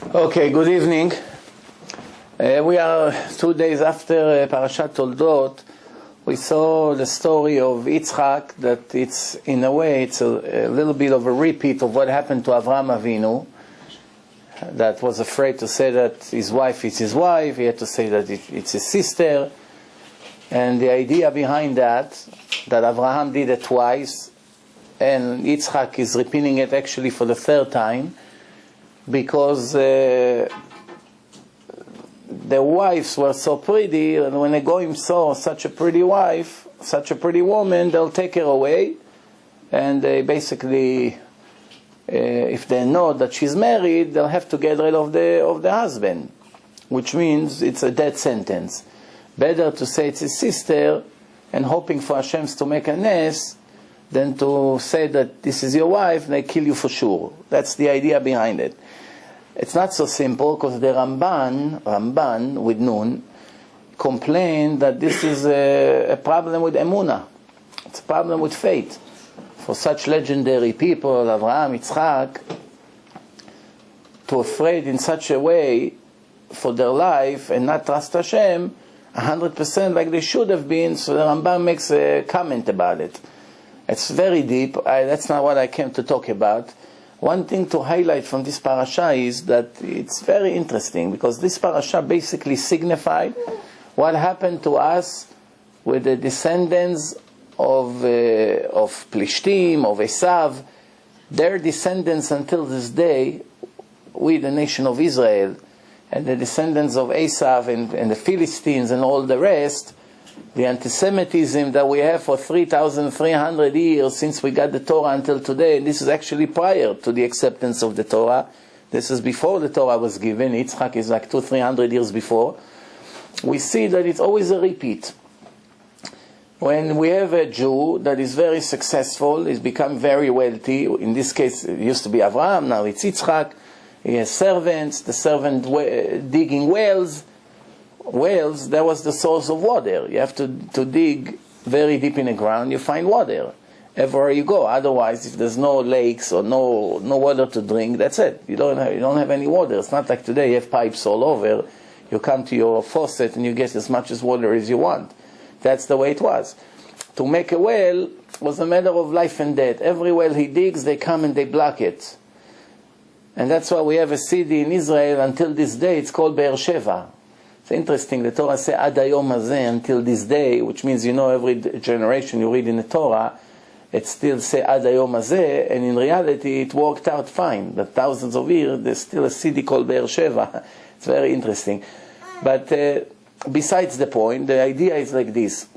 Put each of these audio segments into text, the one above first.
Okay, good evening. We are 2 days after Parashat Toldot. We saw the story of Yitzchak, that it's, in a way, it's a little bit of a repeat of what happened to Avraham Avinu, that was afraid to say that his wife is his wife. He had to say that it's his sister. And the idea behind that Avraham did it twice, and Yitzchak is repeating it actually for the third time, because their wives were so pretty, and when a goyim saw such a pretty wife, such a pretty woman, they'll take her away, and they basically, if they know that she's married, they'll have to get rid of the husband, which means it's a death sentence. Better to say it's his sister and hoping for Hashem to make a nest than to say that this is your wife and they kill you for sure. That's the idea behind it. It's not so simple, because the Ramban with Nun, complained that this is a problem with Emunah. It's a problem with faith. For such legendary people, Avraham, Yitzchak, to afraid in such a way for their life and not trust Hashem 100% like they should have been, so the Ramban makes a comment about it. It's very deep. That's not what I came to talk about. One thing to highlight from this parasha is that it's very interesting, because this parasha basically signified what happened to us with the descendants of Plishtim, of Esav. Their descendants until this day, we the nation of Israel, and the descendants of Esav and the Philistines and all the rest, the anti-Semitism that we have for 3,300 years since we got the Torah until today, and this is actually prior to the acceptance of the Torah. This is before the Torah was given. Yitzchak is like 200-300 years before. We see that it's always a repeat. When we have a Jew that is very successful, he's become very wealthy, in this case it used to be Avraham, now it's Yitzchak. He has servants, the servant digging wells. Wells, that was the source of water. You have to dig very deep in the ground, you find water everywhere you go. Otherwise, if there's no lakes or no water to drink, that's it. You don't have any water. It's not like today you have pipes all over. You come to your faucet and you get as much as water as you want. That's the way it was. To make a well was a matter of life and death. Every well he digs, they come and they block it. And that's why we have a city in Israel until this day, it's called Be'er Sheva. It's interesting, the Torah says Ad Hayom Hazeh, until this day, which means, every generation you read in the Torah, it still says Ad Hayom Hazeh, and in reality it worked out fine. But thousands of years, there's still a city called Be'er Sheva. It's very interesting. But besides the point, the idea is like this,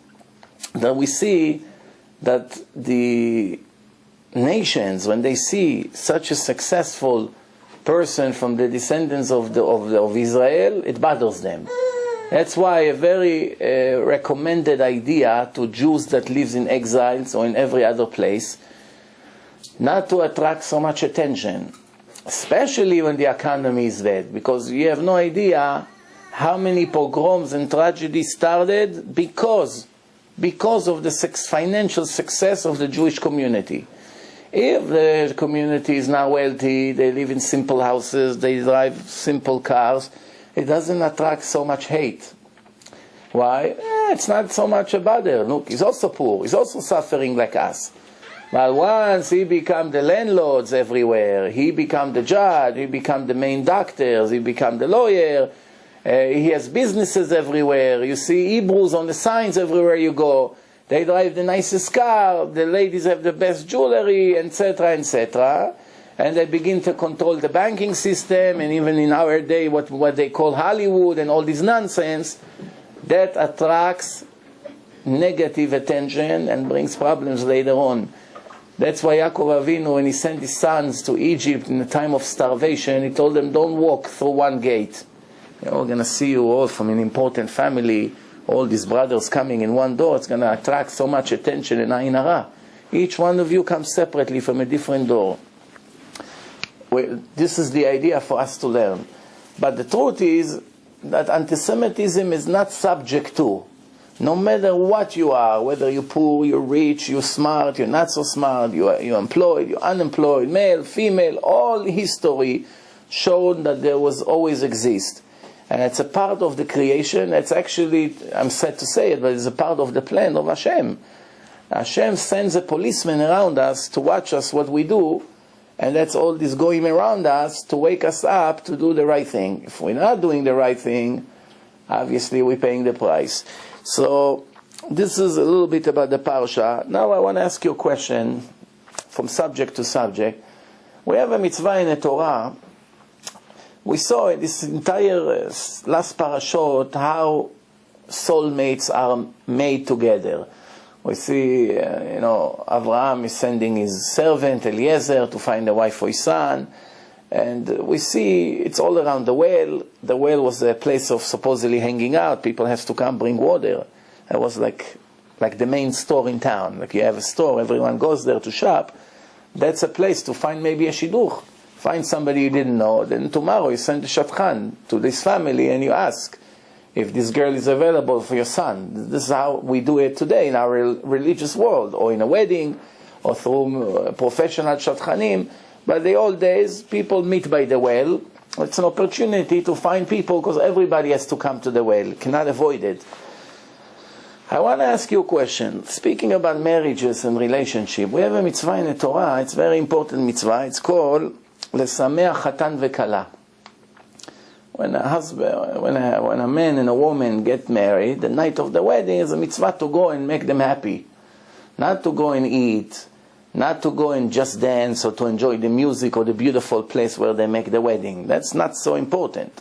that we see that the nations, when they see such a successful person from the descendants of Israel, it bothers them. That's why a very recommended idea to Jews that live in exiles or in every other place, not to attract so much attention, especially when the economy is bad, because you have no idea how many pogroms and tragedies started because of the financial success of the Jewish community. If the community is now wealthy, they live in simple houses, they drive simple cars, it doesn't attract so much hate. Why? It's not so much about it. Look, he's also poor, he's also suffering like us. But once he become the landlords everywhere, he become the judge, he become the main doctors, he become the lawyer, he has businesses everywhere, you see Hebrews on the signs everywhere you go. They drive the nicest car, the ladies have the best jewelry, etc., etc. And they begin to control the banking system, and even in our day, what they call Hollywood and all this nonsense, that attracts negative attention and brings problems later on. That's why Yaakov Avinu, when he sent his sons to Egypt in the time of starvation, he told them, don't walk through one gate. We're going to see you all from an important family, all these brothers coming in one door, it's going to attract so much attention and ayin hara. Each one of you comes separately from a different door. This is the idea for us to learn. But the truth is that anti-Semitism is not subject to. No matter what you are, whether you're poor, you're rich, you're smart, you're not so smart, you're employed, you're unemployed, male, female, all history shown that there was always exist. And it's a part of the creation. It's actually, I'm sad to say it, but it's a part of the plan of Hashem. Hashem sends a policeman around us to watch us what we do, and that's all this going around us to wake us up to do the right thing. If we're not doing the right thing, obviously we're paying the price. So this is a little bit about the parsha. Now I want to ask you a question from subject to subject. We have a mitzvah in the Torah. We saw in this entire last parashot how soulmates are made together. We see, Abraham is sending his servant Eliezer to find a wife for his son. And we see it's all around the well. The well was a place of supposedly hanging out. People have to come bring water. It was like the main store in town. Like you have a store, everyone goes there to shop. That's a place to find maybe a shidduch. Find somebody you didn't know. Then tomorrow you send a shadchan to this family and you ask if this girl is available for your son. This is how we do it today in our religious world, or in a wedding, or through professional shadchanim. But the old days, people meet by the well. It's an opportunity to find people because everybody has to come to the well. Cannot avoid it. I want to ask you a question. Speaking about marriages and relationship, we have a mitzvah in the Torah. It's a very important mitzvah. It's called Lesameach Chatan Vekala. When a man and a woman get married, the night of the wedding is a mitzvah to go and make them happy. Not to go and eat, not to go and just dance or to enjoy the music or the beautiful place where they make the wedding. That's not so important.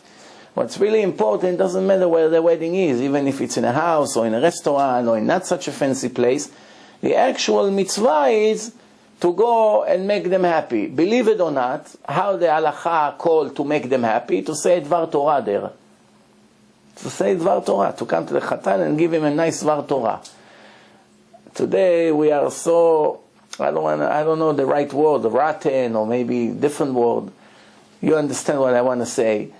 What's really important doesn't matter where the wedding is, even if it's in a house or in a restaurant or in not such a fancy place. The actual mitzvah is to go and make them happy. Believe it or not, how the halacha called to make them happy, to say Dvar Torah there. To say Dvar Torah, to come to the Chatan and give him a nice Dvar Torah. Today we are so, I don't know the right word, rotten or maybe different word. You understand what I want to say.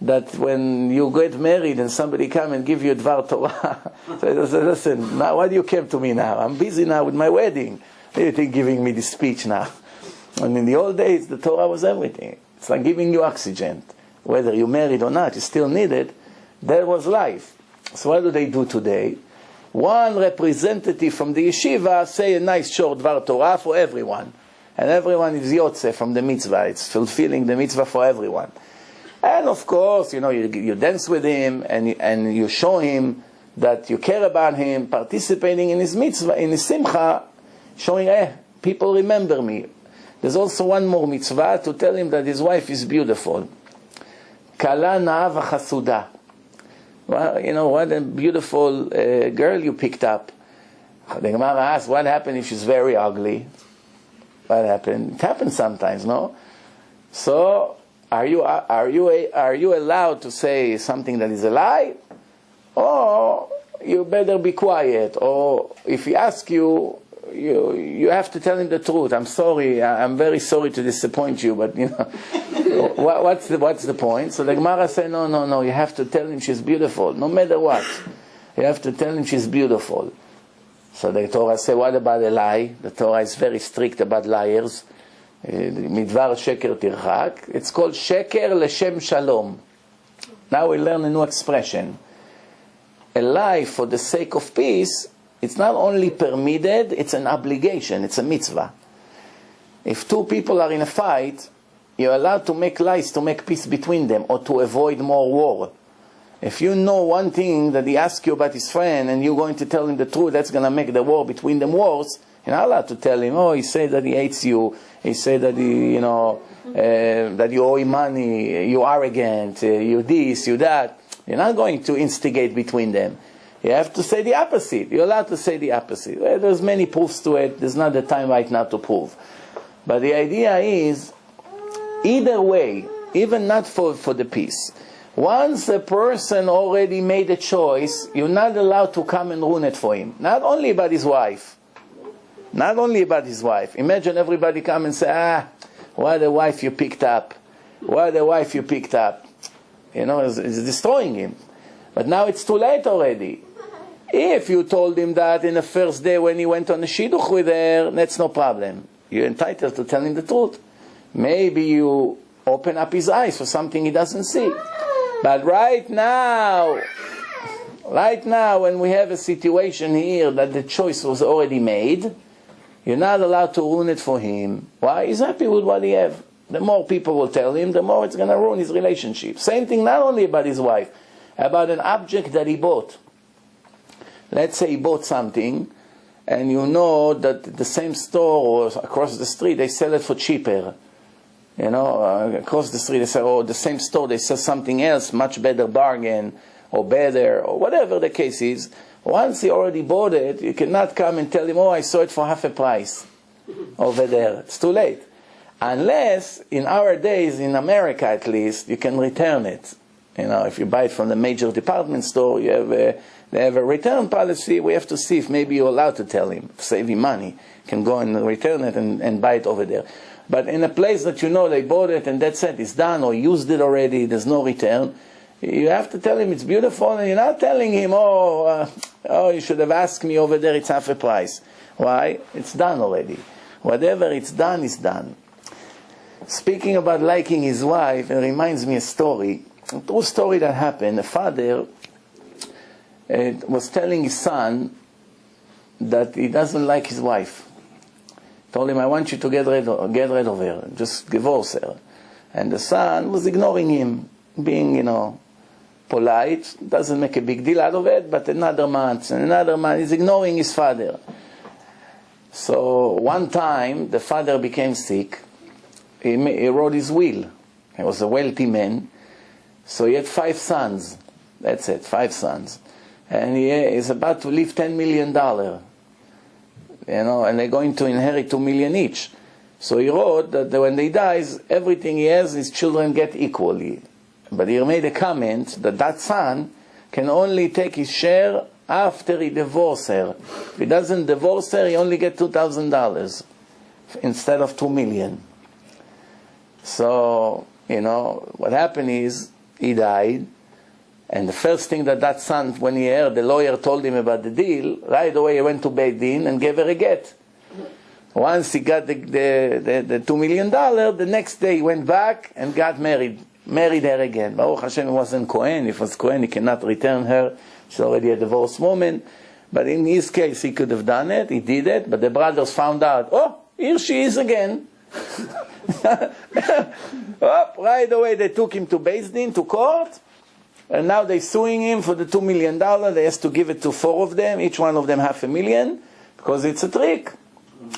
That when you get married and somebody come and give you a Dvar Torah, so listen, now why do you come to me now? I'm busy now with my wedding. You think giving me this speech now? And in the old days, the Torah was everything. It's like giving you oxygen. Whether you're married or not, you still need it. That was life. So what do they do today? One representative from the yeshiva say a nice short Dvar Torah for everyone. And everyone is yotze from the mitzvah. It's fulfilling the mitzvah for everyone. And of course, you dance with him and you show him that you care about him, participating in his mitzvah, in his simcha, showing, people remember me. There's also one more mitzvah to tell him that his wife is beautiful. Kala na'ava chasuda. Well, what a beautiful girl you picked up. The Gemara asks, what happened if she's very ugly? What happened? It happens sometimes, no? So, are you allowed to say something that is a lie? Or you better be quiet. Or if he asks you, you have to tell him the truth. I'm sorry, I'm very sorry to disappoint you, but what's the point? So the Gemara said, no, you have to tell him she's beautiful, no matter what. You have to tell him she's beautiful. So the Torah said, what about a lie? The Torah is very strict about liars. Midvar sheker tirchak. It's called sheker leshem shalom. Now we learn a new expression. A lie for the sake of peace, it's not only permitted, it's an obligation, it's a mitzvah. If two people are in a fight, you're allowed to make lies to make peace between them or to avoid more war. If you know one thing that he asks you about his friend and you're going to tell him the truth, that's going to make the war between them worse. You're not allowed to tell him, he said that he hates you, he said that that you owe him money, you're arrogant, you this, you that. You're not going to instigate between them. You have to say the opposite. You're allowed to say the opposite. Well, there's many proofs to it. There's not the time right now to prove. But the idea is, either way, even not for the peace, once a person already made a choice, you're not allowed to come and ruin it for him. Not only about his wife. Not only about his wife. Imagine everybody come and say, what a wife you picked up. What a wife you picked up. It's destroying him. But now it's too late already. If you told him that in the first day when he went on the shidduch with her, that's no problem. You're entitled to tell him the truth. Maybe you open up his eyes for something he doesn't see. But right now, when we have a situation here that the choice was already made, you're not allowed to ruin it for him. Why? He's happy with what he has. The more people will tell him, the more it's going to ruin his relationship. Same thing not only about his wife, about an object that he bought. Let's say he bought something, and you know that the same store or across the street, they sell it for cheaper. Across the street, they say, the same store, they sell something else, much better bargain, or better, or whatever the case is. Once he already bought it, you cannot come and tell him, I saw it for half a price over there. It's too late. Unless, in our days, in America at least, you can return it. If you buy it from the major department store, they have a return policy. We have to see if maybe you're allowed to tell him, save him money. You can go and return it and buy it over there. But in a place that they bought it and that's it, it's done, or used it already, there's no return, you have to tell him it's beautiful, and you're not telling him, you should have asked me over there, it's half a price. Why? It's done already. Whatever it's done, is done. Speaking about liking his wife, it reminds me a story, a true story that happened. A father was telling his son that he doesn't like his wife. Told him, I want you to get rid of her, just divorce her. And the son was ignoring him, being, polite, doesn't make a big deal out of it, but another month, he's ignoring his father. So one time, the father became sick. He wrote his will. He was a wealthy man. So he had 5 sons. That's it, 5 sons. And he is about to leave $10 million. And they're going to inherit $2 million each. So he wrote that when they dies, everything he has, his children get equally. But he made a comment that son can only take his share after he divorces her. If he doesn't divorce her, he only gets $2,000 instead of $2 million. So, what happened is, he died, and the first thing that son, when he heard, the lawyer told him about the deal, right away he went to Beit Din and gave her a get. Once he got the $2 million, the next day he went back and got married her again. Baruch Hashem, he wasn't Kohen. If he was Kohen, he cannot return her. She's already a divorced woman. But in his case, he could have done it. He did it. But the brothers found out, here she is again. Right away they took him to Beit Din, to court. And now they're suing him for the $2 million. They has to give it to 4 of them, each one of them $500,000, because it's a trick.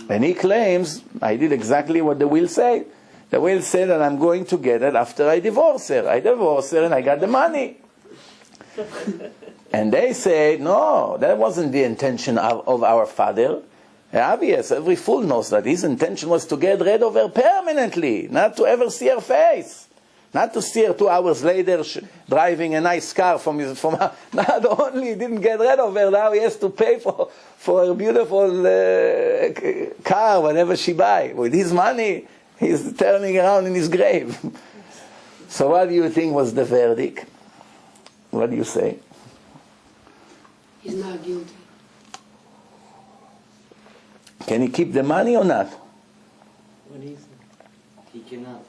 And he claims, I did exactly what the will say. The will said that I'm going to get it after I divorce her. I divorced her and I got the money. And they say, no, that wasn't the intention of our father. Obvious, every fool knows that his intention was to get rid of her permanently, not to ever see her face. Not to see her 2 hours later driving a nice car from not only he didn't get rid of her, now he has to pay for a beautiful car whenever she buys. With his money, he's turning around in his grave. So what do you think was the verdict? What do you say? He's not guilty. Can he keep the money or not? What is it? He cannot.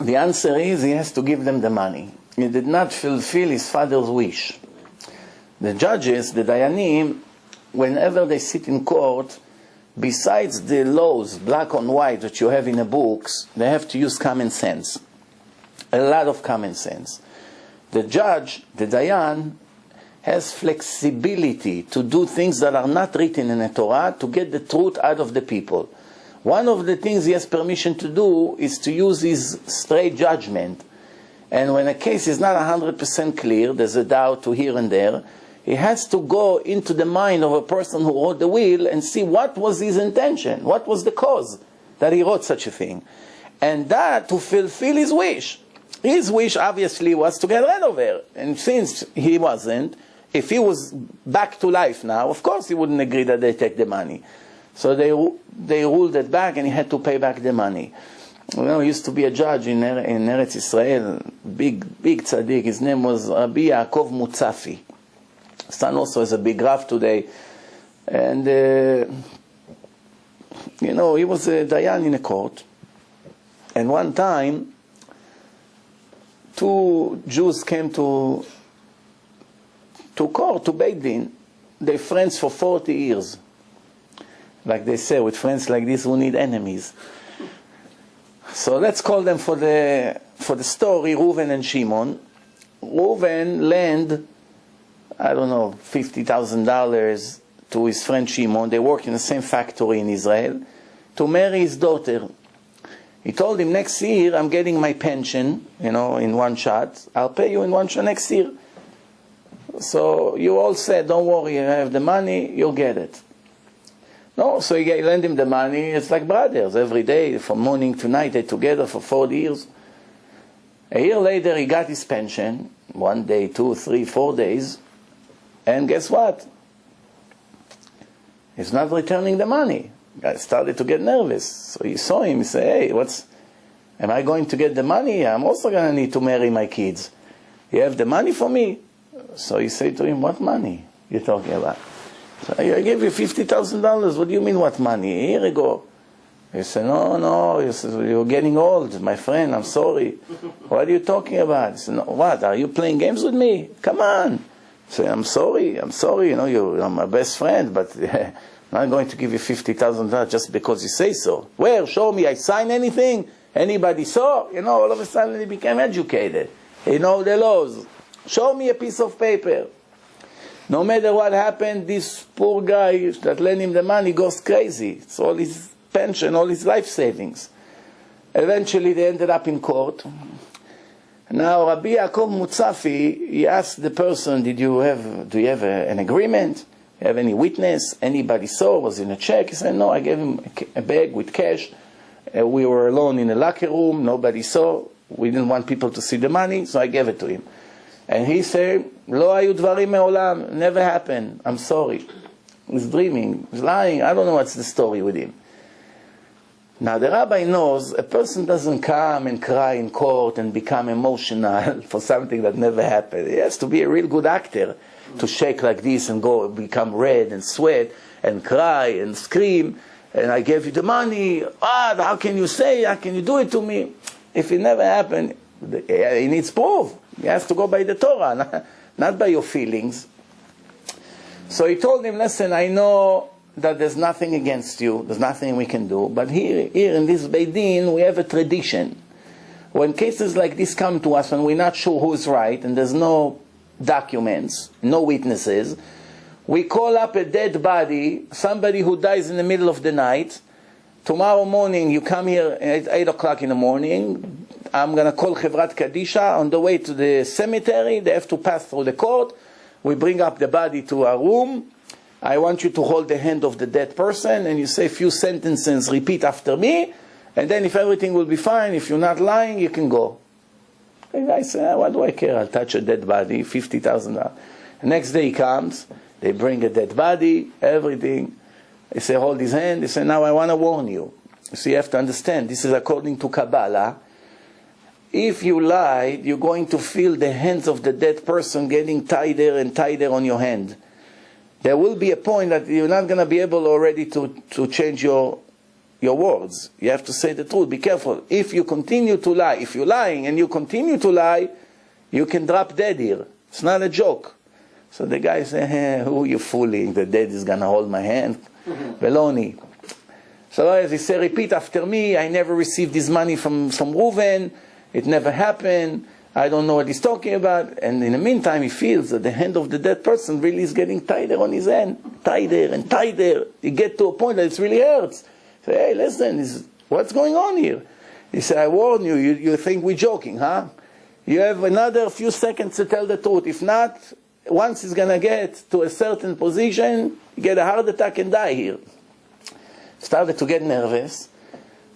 The answer is he has to give them the money. He did not fulfill his father's wish. The judges, the Dayanim, whenever they sit in court, besides the laws, black on white, that you have in the books, they have to use common sense. A lot of common sense. The judge, the Dayan, has flexibility to do things that are not written in the Torah to get the truth out of the people. One of the things he has permission to do is to use his straight judgment. And when a case is not 100% clear, there's a doubt to here and there, he has to go into the mind of a person who wrote the will and see what was his intention, what was the cause that he wrote such a thing. And that to fulfill his wish. His wish obviously was to get rid of her. And since he wasn't, if he was back to life now, of course he wouldn't agree that they take the money. So they ruled it back, and he had to pay back the money. He used to be a judge in Eretz Israel, big tzaddik. His name was Rabbi Yaakov Mutzafi. His son also is a big Rav today. And, he was a Dayan in a court. And one time, two Jews came to court, to Beit Din. They're friends for 40 years. Like they say, with friends like this, who need enemies? So let's call them for the story, Reuven and Shimon. Reuven lent, I don't know, $50,000 to his friend Shimon. They work in the same factory in Israel, to marry his daughter. He told him, next year I'm getting my pension, in one shot. I'll pay you in one shot next year. So you all said, don't worry, you have the money, you'll get it. No, so he lent him the money. It's like brothers. Every day, from morning to night, they're together for 40 years. A year later, he got his pension. 1 day, 2, 3, 4 days. And guess what? He's not returning the money. I started to get nervous. So he saw him. He said, hey, am I going to get the money? I'm also going to need to marry my kids. You have the money for me? So he said to him, what money you're talking about? So I gave you $50,000. What do you mean, what money? A year ago. He said, no. He said, you're getting old, my friend. I'm sorry. What are you talking about? He said, no, what? Are you playing games with me? Come on. He said, I'm sorry. You're my best friend, but I'm not going to give you $50,000 just because you say so. Where? Show me. I sign anything? Anybody saw? All of a sudden he became educated. He knows the laws. Show me a piece of paper. No matter what happened, this poor guy that lent him the money goes crazy. It's all his pension, all his life savings. Eventually they ended up in court. Now Rabbi Yaakov Mutzafi, he asked the person, do you have an agreement? Do you have any witness? Anybody saw? Was in a check? He said, no, I gave him a bag with cash. We were alone in a locker room. Nobody saw. We didn't want people to see the money, so I gave it to him. And he said, Lo hayu dvarim me'olam, never happened. I'm sorry. He's dreaming, he's lying. I don't know what's the story with him. Now the rabbi knows a person doesn't come and cry in court and become emotional for something that never happened. He has to be a real good actor to shake like this and go become red and sweat and cry and scream. And I gave you the money. How can you say? How can you do it to me? If it never happened, he needs proof. He has to go by the Torah, not by your feelings. So he told him, listen, I know that there's nothing against you. There's nothing we can do. But here in this Beit Din, we have a tradition. When cases like this come to us, when we're not sure who's right, and there's no documents, no witnesses, we call up a dead body, somebody who dies in the middle of the night. Tomorrow morning, you come here at 8 o'clock in the morning. I'm going to call Chevrat Kadisha. On the way to the cemetery, they have to pass through the court. We bring up the body to our room. I want you to hold the hand of the dead person, and you say a few sentences, repeat after me, and then if everything will be fine, if you're not lying, you can go. The guy said, what do I care? I'll touch a dead body, $50,000. The next day he comes, they bring a dead body, everything. They say, hold his hand. They say, now I want to warn you. So you have to understand, this is according to Kabbalah. If you lied, you're going to feel the hands of the dead person getting tighter and tighter on your hand. There will be a point that you're not going to be able already to change your words. You have to say the truth. Be careful. If you continue to lie, if you're lying and you continue to lie, you can drop dead here. It's not a joke. So the guy said, who are you fooling? The dead is going to hold my hand? Baloney. So as he said, repeat after me. I never received this money from Reuven. It never happened. I don't know what he's talking about. And in the meantime, he feels that the hand of the dead person really is getting tighter on his hand. Tighter and tighter. He gets to a point that it really hurts. Say, hey, listen, what's going on here? He said, I warn you, you think we're joking, huh? You have another few seconds to tell the truth. If not, once he's going to get to a certain position, you get a heart attack and die here. Started to get nervous.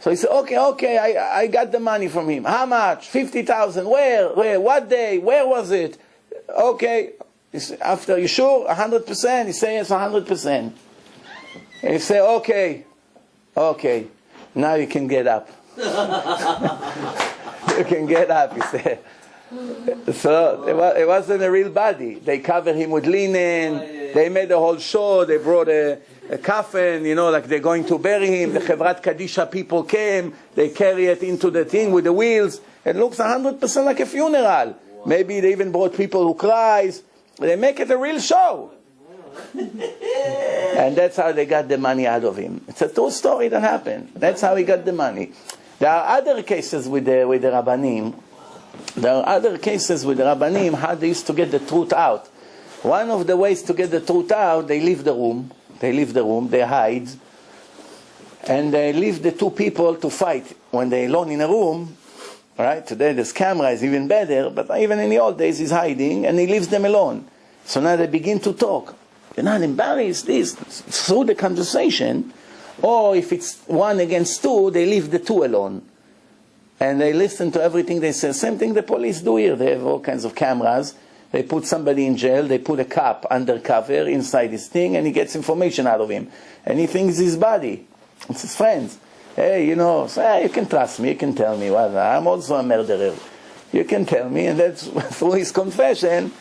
So he said, okay, I got the money from him. How much? 50,000. Where? What day? Where was it? Okay. He said, after, you sure? 100%? He said, yes, 100%. And he said, okay. Now you can get up. You can get up, he said. So it wasn't a real body. They covered him with linen. They made a whole show. They brought a coffin, like they're going to bury him. The Chevrat Kadisha people came. They carry it into the thing with the wheels. It looks 100% like a funeral. Maybe they even brought people who cries. They make it a real show. And that's how they got the money out of him. It's a true story that happened. That's how he got the money. There are other cases with the Rabbanim. How they used to get the truth out. One of the ways to get the truth out, they leave the room, they hide, and they leave the two people to fight. When they're alone in a room, right? Today there's cameras, even better, but even in the old days he's hiding, and he leaves them alone. So now they begin to talk. You're not embarrassed, this, through the conversation, or if it's 1 against 2, they leave the 2 alone. And they listen to everything they say. Same thing the police do here. They have all kinds of cameras. They put somebody in jail. They put a cop undercover inside his thing, and he gets information out of him. And he thinks his body. It's his friends. Hey, you can trust me. You can tell me. Well, I'm also a murderer. You can tell me. And that's through his confession.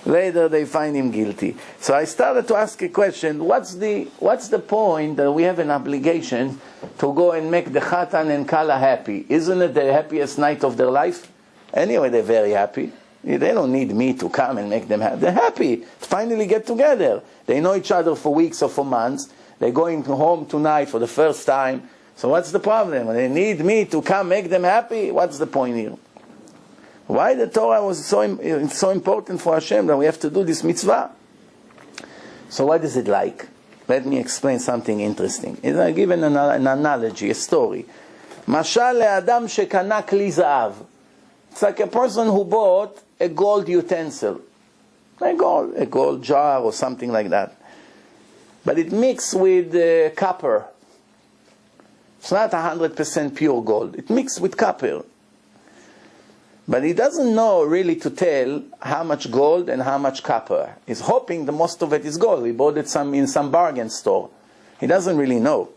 Later they find him guilty. So I started to ask a question. What's the point that we have an obligation to go and make the Chatan and Kala happy? Isn't it the happiest night of their life? Anyway, they're very happy. They don't need me to come and make them happy. They're happy to finally get together. They know each other for weeks or for months. They're going home tonight for the first time. So what's the problem? They need me to come make them happy? What's the point here? Why the Torah was so important for Hashem that we have to do this mitzvah? So what is it like? Let me explain something interesting. I'll give an analogy, a story. Mashal le'adam shekana kli za'av. It's like a person who bought a gold utensil. A gold jar or something like that. But it mixed with copper. It's not 100% pure gold. It mixed with copper. But he doesn't know really to tell how much gold and how much copper. He's hoping the most of it is gold. He bought it in some bargain store. He doesn't really know.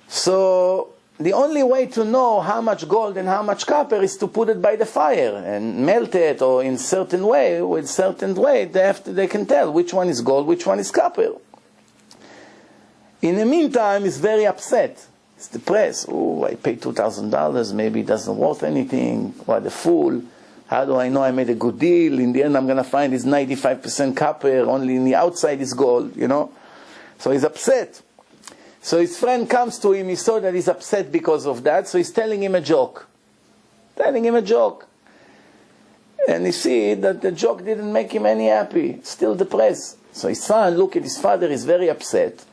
So the only way to know how much gold and how much copper is to put it by the fire and melt it, or in certain way, with certain weight, they can tell which one is gold, which one is copper. In the meantime, he's very upset. He's depressed. Oh, I paid $2,000. Maybe it doesn't worth anything. What a fool. How do I know I made a good deal? In the end, I'm going to find it's 95% copper. Only in the outside is gold, So he's upset. So his friend comes to him. He saw that he's upset because of that. So he's telling him a joke. And you see that the joke didn't make him any happy. Still depressed. So his son, look at his father, is very upset.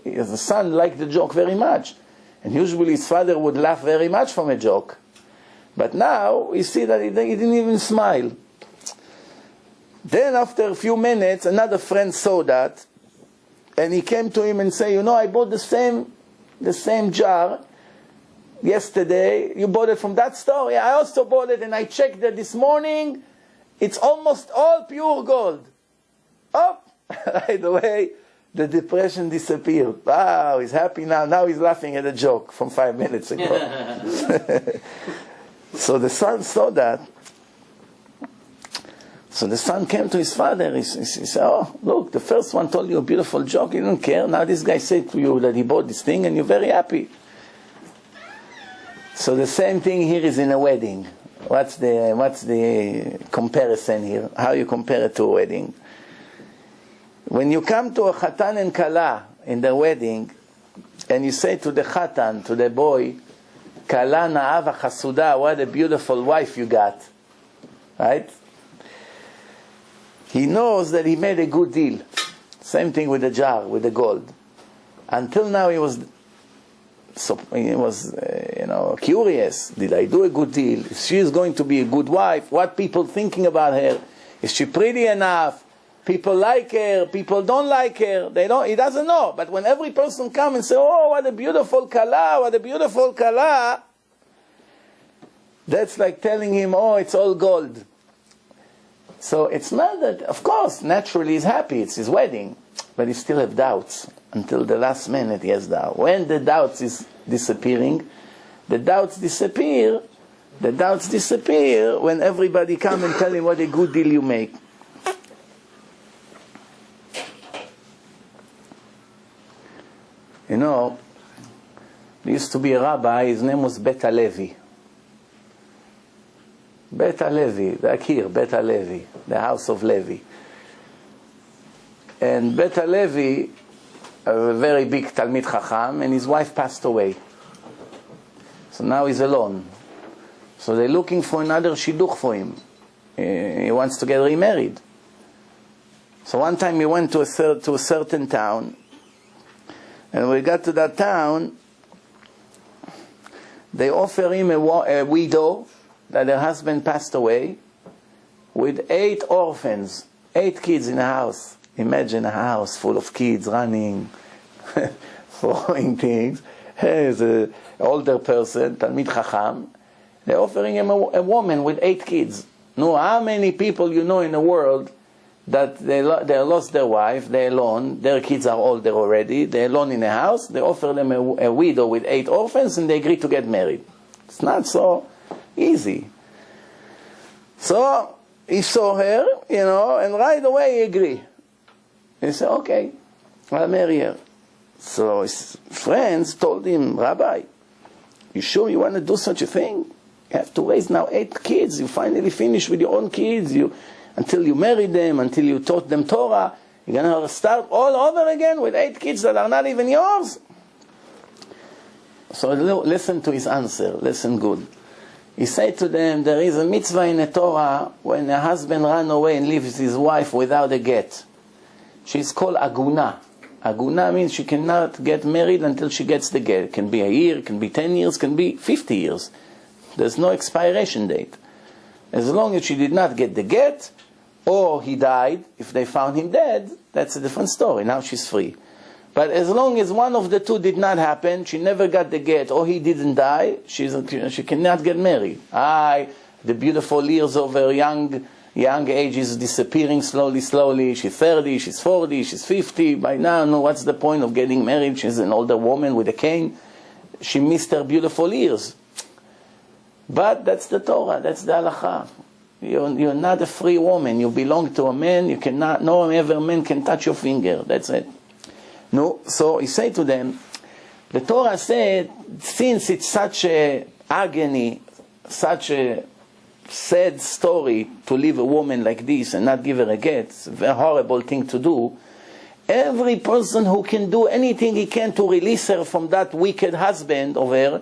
The son liked the joke very much. And usually his father would laugh very much from a joke. But now, you see that he didn't even smile. Then after a few minutes, another friend saw that. And he came to him and said, I bought the same jar yesterday. You bought it from that store? Yeah, I also bought it, and I checked that this morning. It's almost all pure gold. Oh, right away, the depression disappeared. Wow, he's happy now. Now he's laughing at a joke from 5 minutes ago. So the son saw that. So the son came to his father. He said, oh, look, the first one told you a beautiful joke. You don't care. Now this guy said to you that he bought this thing and you're very happy. So the same thing here is in a wedding. What's the comparison here? How you compare it to a wedding? When you come to a Chatan and Kala in the wedding, and you say to the Chatan, to the boy, Kala na'ava chasuda, what a beautiful wife you got. Right? He knows that he made a good deal. Same thing with the jar, with the gold. Until now he was curious. Did I do a good deal? If she is going to be a good wife, what people thinking about her? Is she pretty enough? People like her, people don't like her. He doesn't know. But when every person comes and says, oh, what a beautiful kala, that's like telling him, oh, it's all gold. So it's not that, of course, naturally he's happy, it's his wedding, but he still has doubts. Until the last minute he has doubt. When the doubts is disappearing, the doubts disappear The doubts disappear when everybody come and tell him what a good deal you make. You know, there used to be a rabbi, his name was Bet HaLevi. Bet HaLevi, like here, Bet HaLevi, the house of Levi. And Bet HaLevi, a very big Talmid Chacham, and his wife passed away. So now he's alone. So they're looking for another shidduch for him. He wants to get remarried. So one time he went to a certain town, and when we got to that town, they offer him a widow that her husband passed away with 8 orphans, 8 kids in a house. Imagine a house full of kids running, throwing things. Here's an older person, Talmid Chacham. They're offering him a woman with 8 kids. No, how many people you know in the world that they lost their wife, they're alone, their kids are older already, they're alone in a house, they offer them a widow with 8 orphans and they agree to get married. It's not so easy. So he saw her, and right away he agreed. He said, okay, I'll marry her. So his friends told him, Rabbi, you sure you want to do such a thing? You have to raise now 8 kids. You finally finish with your own kids. Until you marry them, until you taught them Torah, you're going to start all over again with 8 kids that are not even yours? So listen to his answer. Listen good. He said to them, there is a mitzvah in the Torah when a husband runs away and leaves his wife without a get. She's called aguna. Aguna means she cannot get married until she gets the get. It can be a year, it can be 10 years, it can be 50 years. There's no expiration date. As long as she did not get the get, or he died, if they found him dead, that's a different story. Now she's free. But as long as one of the two did not happen, she never got the get, or he didn't die, she cannot get married. The beautiful years of her young age is disappearing slowly. She's 30, she's 40, she's 50. By now, no, what's the point of getting married? She's an older woman with a cane. She missed her beautiful years. But that's the Torah, that's the halacha. You're not a free woman. You belong to a man. You cannot, no other man can touch your finger. That's it. No, so he said to them, the Torah said, since it's such a agony, such a sad story to leave a woman like this and not give her a get, it's a very horrible thing to do. Every person who can do anything he can to release her from that wicked husband of her,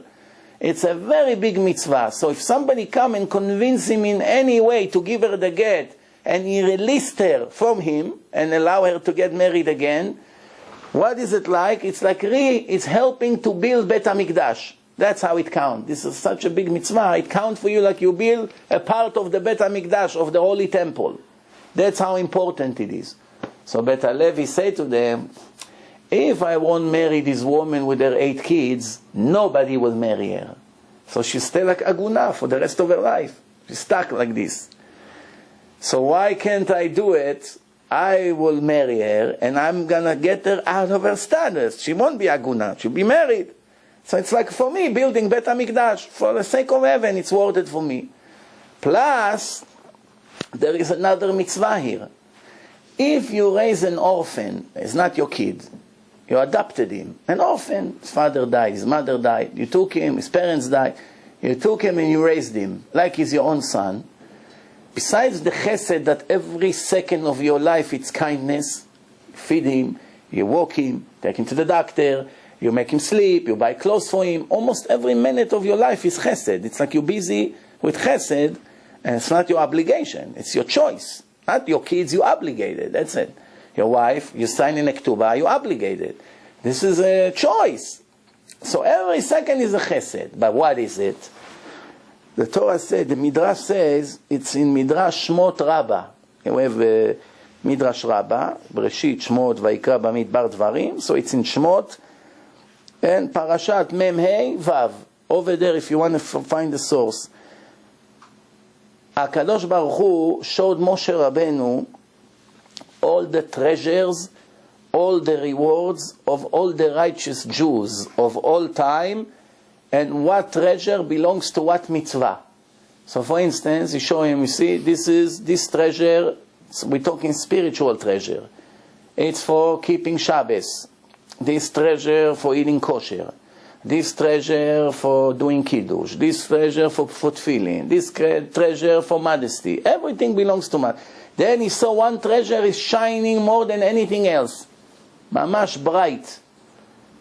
it's a very big mitzvah. So if somebody come and convince him in any way to give her the get, and he released her from him and allow her to get married again, what is it like? It's like it's helping to build Bet HaMikdash. That's how it counts. This is such a big mitzvah. It counts for you like you build a part of the Bet HaMikdash, of the Holy Temple. That's how important it is. So Bet HaLevi said to them, if I won't marry this woman with her 8 kids, nobody will marry her. So she's still like aguna for the rest of her life. She's stuck like this. So why can't I do it? I will marry her, and I'm going to get her out of her status. She won't be aguna. She'll be married. So it's like for me, building Bet HaMikdash. For the sake of heaven, it's worth it for me. Plus, there is another mitzvah here. If you raise an orphan, it's not your kid. You adopted him. An orphan. His father died, his mother died. You took him, his parents died. You took him and you raised him like he's your own son. Besides the chesed that every second of your life it's kindness, you feed him, you walk him, take him to the doctor, you make him sleep, you buy clothes for him. Almost every minute of your life is chesed. It's like you're busy with chesed, and it's not your obligation. It's your choice. Not your kids, you're obligated. That's it. Your wife, you sign in a ketubah, you're obligated. This is a choice. So every second is a chesed. But what is it? The Torah said, the Midrash says, it's in Midrash Shmot Rabbah. We have Midrash Rabbah, Bereshit, Shmot, Vayikra, Bamidbar, Dvarim. So it's in Shmot, and Parashat Mem Hey Vav. Over there, if you want to find the source. HaKadosh Baruch Hu showed Moshe Rabbeinu all the treasures, all the rewards of all the righteous Jews of all time, and what treasure belongs to what mitzvah. So for instance, you show him, you see, this treasure, we're talking spiritual treasure. It's for keeping Shabbos. This treasure for eating kosher. This treasure for doing kiddush. This treasure for tefillin. This treasure for modesty. Everything belongs to man. Then he saw one treasure is shining more than anything else. Mamash bright.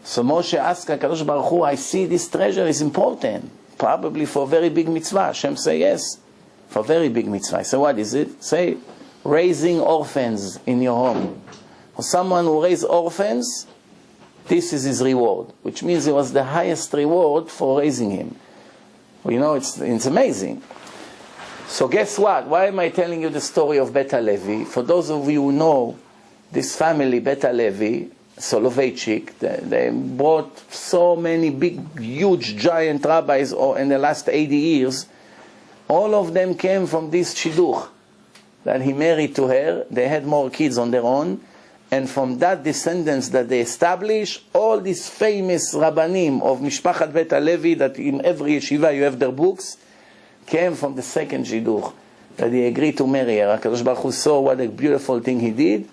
So Moshe asked HaKadosh Baruch Hu, I see this treasure is important. Probably for a very big mitzvah. Hashem say yes. For a very big mitzvah. So what is it? Say, raising orphans in your home. For someone who raised orphans, this is his reward. Which means it was the highest reward for raising him. Well, you know, it's amazing. So guess what? Why am I telling you the story of Bet HaLevi? For those of you who know this family, Bet HaLevi, Soloveitchik, they brought so many big, huge, giant rabbis in the last 80 years. All of them came from this shidduch that he married to her. They had more kids on their own. And from that descendants that they established, all these famous rabbanim of Mishpachat Bet HaLevi, that in every yeshiva you have their books, came from the second shidduch, that he agreed to marry her. HaKadosh Baruch Hu saw what a beautiful thing he did.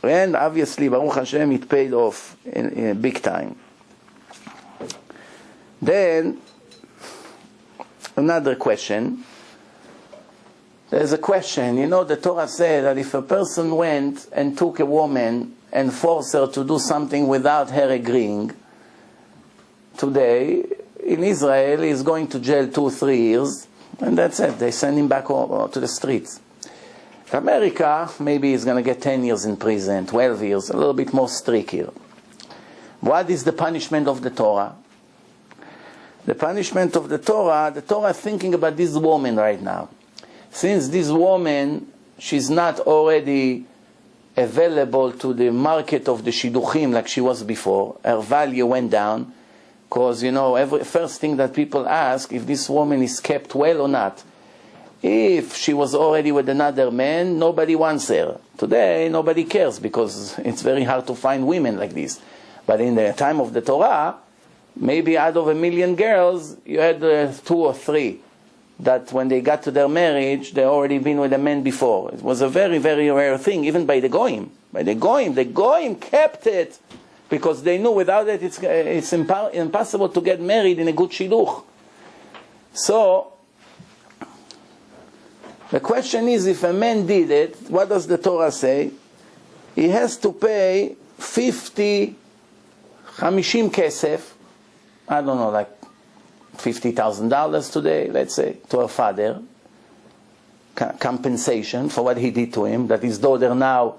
And obviously, Baruch Hashem, it paid off in big time. Then, another question. There's a question. You know, the Torah said that if a person went and took a woman and forced her to do something without her agreeing, today, in Israel, he's going to jail 2-3 years, and that's it. They send him back to the streets. America, maybe he's going to get 10 years in prison, 12 years, a little bit more strict here. What is the punishment of the Torah? The punishment of the Torah is thinking about this woman right now. Since this woman, she's not already available to the market of the shidduchim like she was before, her value went down, because, you know, first thing that people ask, if this woman is kept well or not. If she was already with another man, nobody wants her. Today, nobody cares because it's very hard to find women like this. But in the time of the Torah, maybe out of 1 million girls, you had 2 or 3 that when they got to their marriage, they already been with a man before. It was a very, very rare thing, even by the Goyim. The Goyim kept it because they knew without it, it's impossible to get married in a good shidduch. So, the question is, if a man did it, what does the Torah say? He has to pay 50 kesef, I don't know, like $50,000 today, let's say, to her father, compensation for what he did to him, that his daughter now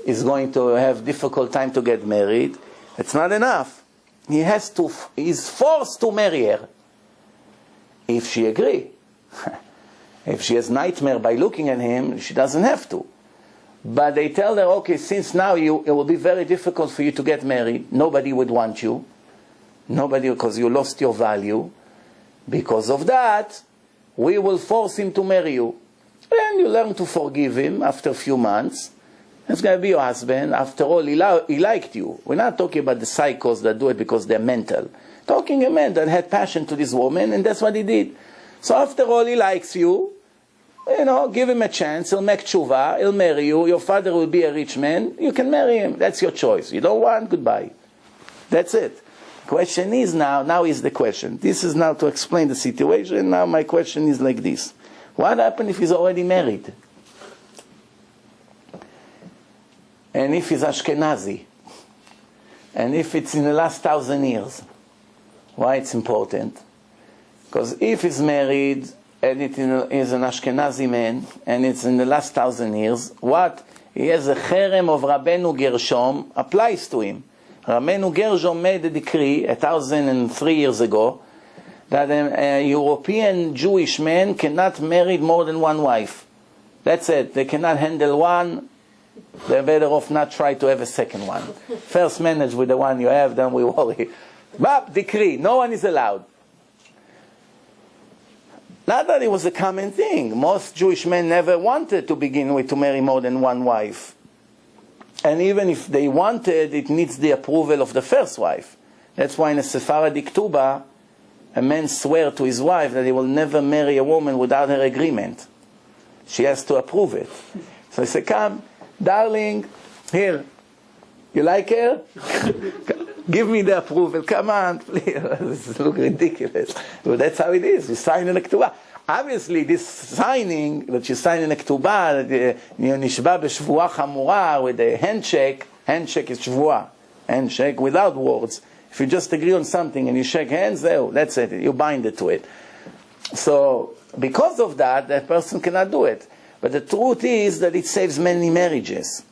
is going to have difficult time to get married. It's not enough. He's forced to marry her, if she agrees. If she has nightmare by looking at him, she doesn't have to. But they tell her, okay, since now it will be very difficult for you to get married, nobody would want you. Nobody, because you lost your value. Because of that, we will force him to marry you. And you learn to forgive him after a few months. It's going to be your husband. After all, he liked you. We're not talking about the psychos that do it because they're mental. Talking a man that had passion to this woman, and that's what he did. So after all, he likes you. You know, give him a chance. He'll make tshuva. He'll marry you. Your father will be a rich man. You can marry him. That's your choice. You don't want? Goodbye. That's it. Question is now is the question. This is now to explain the situation. Now my question is like this. What happens if he's already married? And if he's Ashkenazi? And if it's in the last 1,000 years? Why it's important? Because if he's married and it is an Ashkenazi man and it's in the last 1,000 years, what? He has a cherem of Rabbeinu Gershom applies to him. Rabbeinu Gershom made a decree 1,003 years ago that a European Jewish man cannot marry more than one wife. That's it. They cannot handle one. They're better off not try to have a second one. First manage with the one you have, then we worry. But decree, no one is allowed. Not that it was a common thing. Most Jewish men never wanted to begin with to marry more than one wife. And even if they wanted, it needs the approval of the first wife. That's why in a Sephardic Tuba, a man swear to his wife that he will never marry a woman without her agreement. She has to approve it. So I say, come, darling, here. You like her? Give me the approval. Come on, please. This looks ridiculous. But that's how it is. You sign in a ketubah. Obviously, this signing, that you sign in a ketubah, that you nishba b'shvuah chamura, with a handshake is shvuah. Handshake without words. If you just agree on something and you shake hands, that's it. You bind it to it. So, because of that, that person cannot do it. But the truth is that it saves many marriages.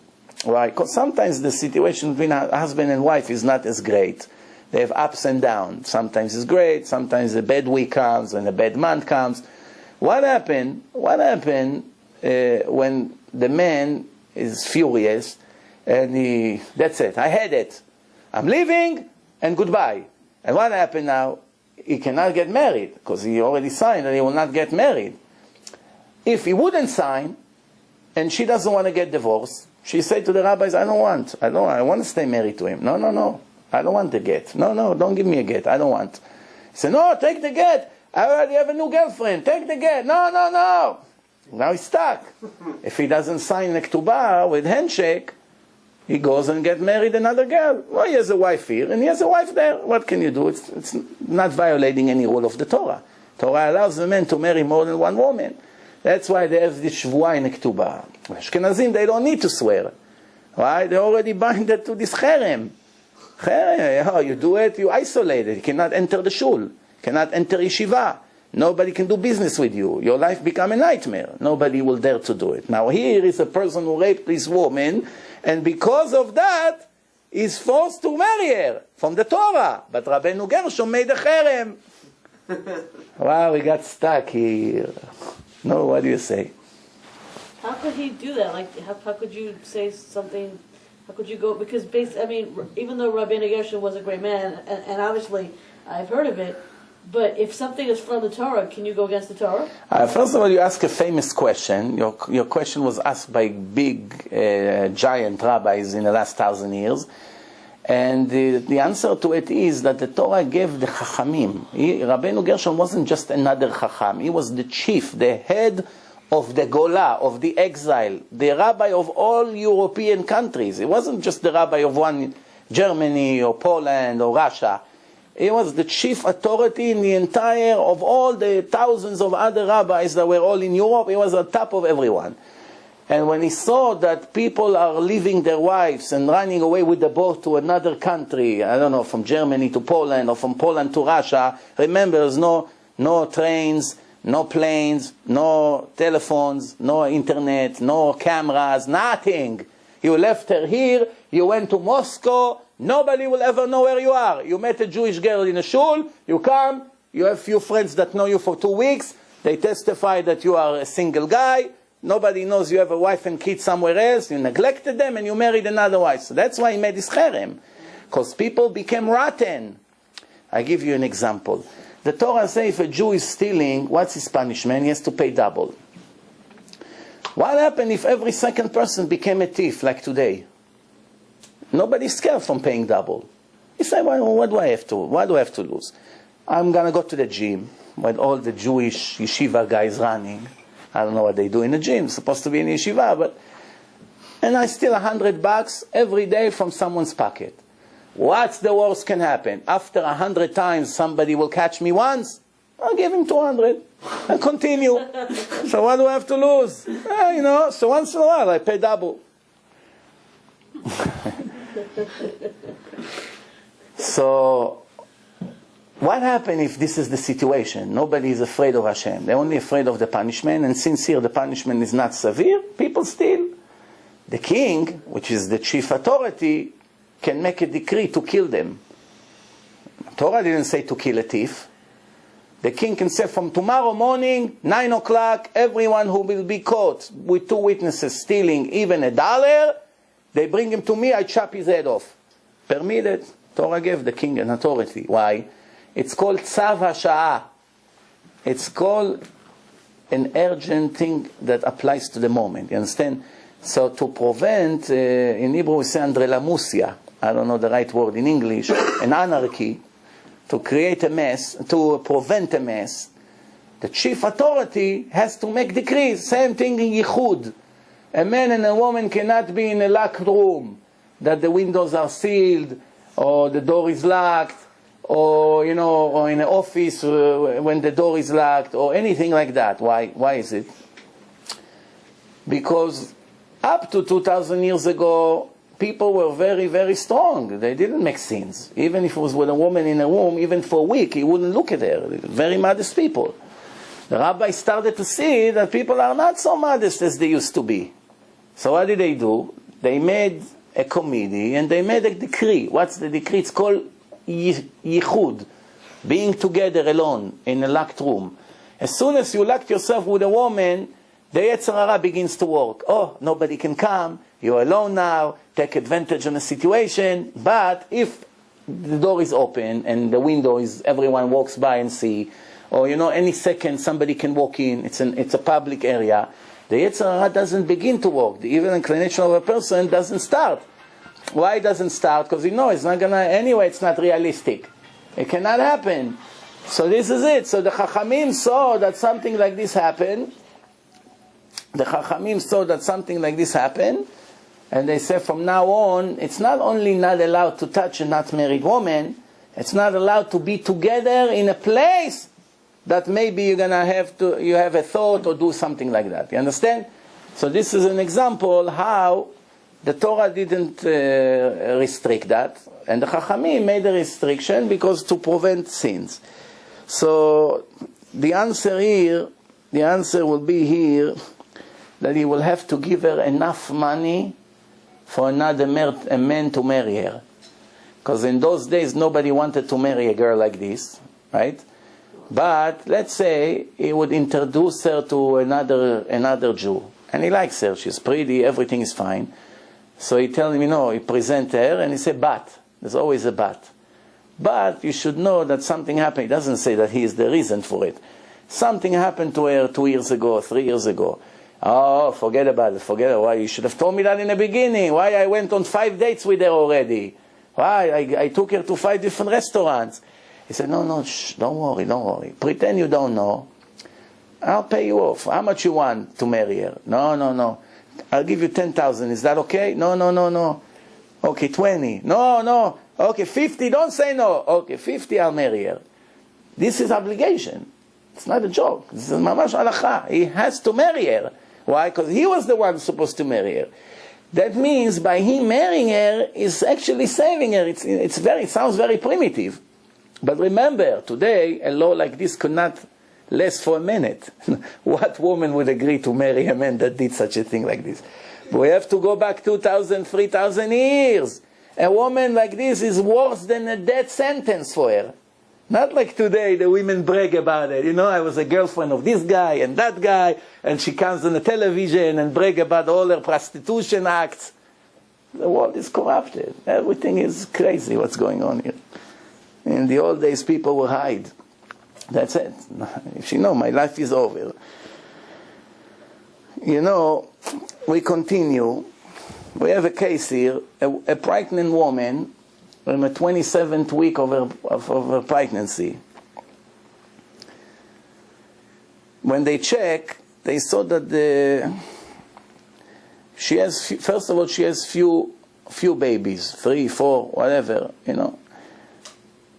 Right? Because sometimes the situation between a husband and wife is not as great. They have ups and downs. Sometimes it's great, sometimes a bad week comes and a bad month comes. What happened when the man is furious and that's it, I had it. I'm leaving and goodbye. And what happened now? He cannot get married because he already signed that he will not get married. If he wouldn't sign and she doesn't want to get divorced, she said to the rabbis, I want to stay married to him. No, I don't want the get. No, don't give me a get. I don't want. He said, no, take the get. I already have a new girlfriend. Take the get. No. Now he's stuck. If he doesn't sign the ketubah with handshake, he goes and gets married another girl. Well, he has a wife here and he has a wife there. What can you do? It's not violating any rule of the Torah. Torah allows the man to marry more than one woman. That's why they have this shvuah in ketubah. Ashkenazim, they don't need to swear. Right? They already bind it to this cherem. You do it, you isolate it. You cannot enter the shul. You cannot enter yeshiva. Nobody can do business with you. Your life become a nightmare. Nobody will dare to do it. Now here is a person who raped this woman, and because of that, is forced to marry her from the Torah. But Rabbeinu Gershom made a cherem. Wow, we got stuck here. No, what do you say? How could he do that? Like, how could you say something? How could you go? Because even though Rabbi Gershom was a great man, and obviously I've heard of it, but if something is from the Torah, can you go against the Torah? First of all, you ask a famous question. Your question was asked by big, giant rabbis in the last 1,000 years. And the answer to it is that the Torah gave the Chachamim. Rabbeinu Gershom wasn't just another Chacham. He was the chief, the head of the Gola, of the exile, the rabbi of all European countries. He wasn't just the rabbi of one Germany or Poland or Russia. He was the chief authority in the entire, of all the thousands of other rabbis that were all in Europe. He was on top of everyone. And when he saw that people are leaving their wives and running away with the boat to another country, I don't know, from Germany to Poland or from Poland to Russia, remember, there's no trains, no planes, no telephones, no internet, no cameras, nothing. You left her here, you went to Moscow, nobody will ever know where you are. You met a Jewish girl in a shul, you come, you have few friends that know you for 2 weeks, they testify that you are a single guy, nobody knows you have a wife and kids somewhere else, you neglected them and you married another wife. So that's why he made this cherem, because people became rotten. I give you an example. The Torah says if a Jew is stealing, what's his punishment? He has to pay double. What happened if every second person became a thief like today? Nobody's scared from paying double. You say, well, what do I have to lose? I'm going to go to the gym with all the Jewish yeshiva guys running. I don't know what they do in the gym. It's supposed to be in yeshiva, and I steal $100 every day from someone's pocket. What's the worst can happen? After 100 times, somebody will catch me once. I'll give him 200 and continue. So what do I have to lose? So once in a while I pay double. So what happens if this is the situation? Nobody is afraid of Hashem. They're only afraid of the punishment. And since here the punishment is not severe, people steal. The king, which is the chief authority, can make a decree to kill them. Torah didn't say to kill a thief. The king can say from tomorrow morning, 9 o'clock, everyone who will be caught with 2 witnesses stealing even $1, they bring him to me, I chop his head off. Permitted. Torah gave the king an authority. Why? It's called tzav hasha'ah. It's called an urgent thing that applies to the moment. You understand? So to prevent, in Hebrew we say andrelamusia, I don't know the right word in English, an anarchy. to create a mess, to prevent a mess, the chief authority has to make decrees. Same thing in Yichud. A man and a woman cannot be in a locked room, that the windows are sealed, or the door is locked, or or in an office when the door is locked, or anything like that. Why is it? Because up to 2,000 years ago, people were very, very strong. They didn't make sins. Even if it was with a woman in a room, even for a week, he wouldn't look at her. Very modest people. The rabbi started to see that people are not so modest as they used to be. So what did they do? They made a committee and they made a decree. What's the decree? It's called yichud, being together alone in a locked room. As soon as you locked yourself with a woman, the Yetzer Hara begins to work. Oh, nobody can come. You're alone now. Take advantage of the situation. But if the door is open and the window is, everyone walks by and see, or any second somebody can walk in. It's a public area. The Yetzer Hara doesn't begin to work. The evil inclination of a person doesn't start. Why it doesn't start? Because it's not gonna. Anyway, it's not realistic. It cannot happen. So this is it. So the Chachamim saw that something like this happened. The Chachamim saw that something like this happened, and they said from now on, it's not only not allowed to touch a not married woman, it's not allowed to be together in a place that maybe you have a thought or do something like that. You understand? So this is an example how the Torah didn't restrict that, and the Chachamim made a restriction because to prevent sins. So the answer will be here that he will have to give her enough money for another man to marry her. Because in those days nobody wanted to marry a girl like this, right? But let's say he would introduce her to another Jew, and he likes her, she's pretty, everything is fine. So he tells him, he presents her, and he says, but, there's always a but. But you should know that something happened. He doesn't say that he is the reason for it. Something happened to her 2 years ago, 3 years ago. Oh, forget about it, forget it. Why, you should have told me that in the beginning. Why I went on 5 dates with her already? Why, I took her to 5 different restaurants. He said, no, shh, don't worry. Pretend you don't know. I'll pay you off. How much you want to marry her? No. I'll give you 10,000. Is that okay? No. Okay, 20. No. Okay, 50. Don't say no. Okay, 50, I'll marry her. This is obligation. It's not a joke. This is mamash halacha. He has to marry her. Why? Because he was the one supposed to marry her. That means by him marrying her is actually saving her. It sounds very primitive. But remember, today, a law like this could not last for a minute. What woman would agree to marry a man that did such a thing like this? We have to go back 2,000, 3,000 years. A woman like this is worse than a death sentence for her. Not like today, the women brag about it. I was a girlfriend of this guy and that guy, and she comes on the television and brag about all her prostitution acts. The world is corrupted. Everything is crazy what's going on here. In the old days, people would hide. That's it. If my life is over. We continue. We have a case here, a pregnant woman in the 27th week of her pregnancy. When they check, they saw that she has few babies, 3, 4, whatever,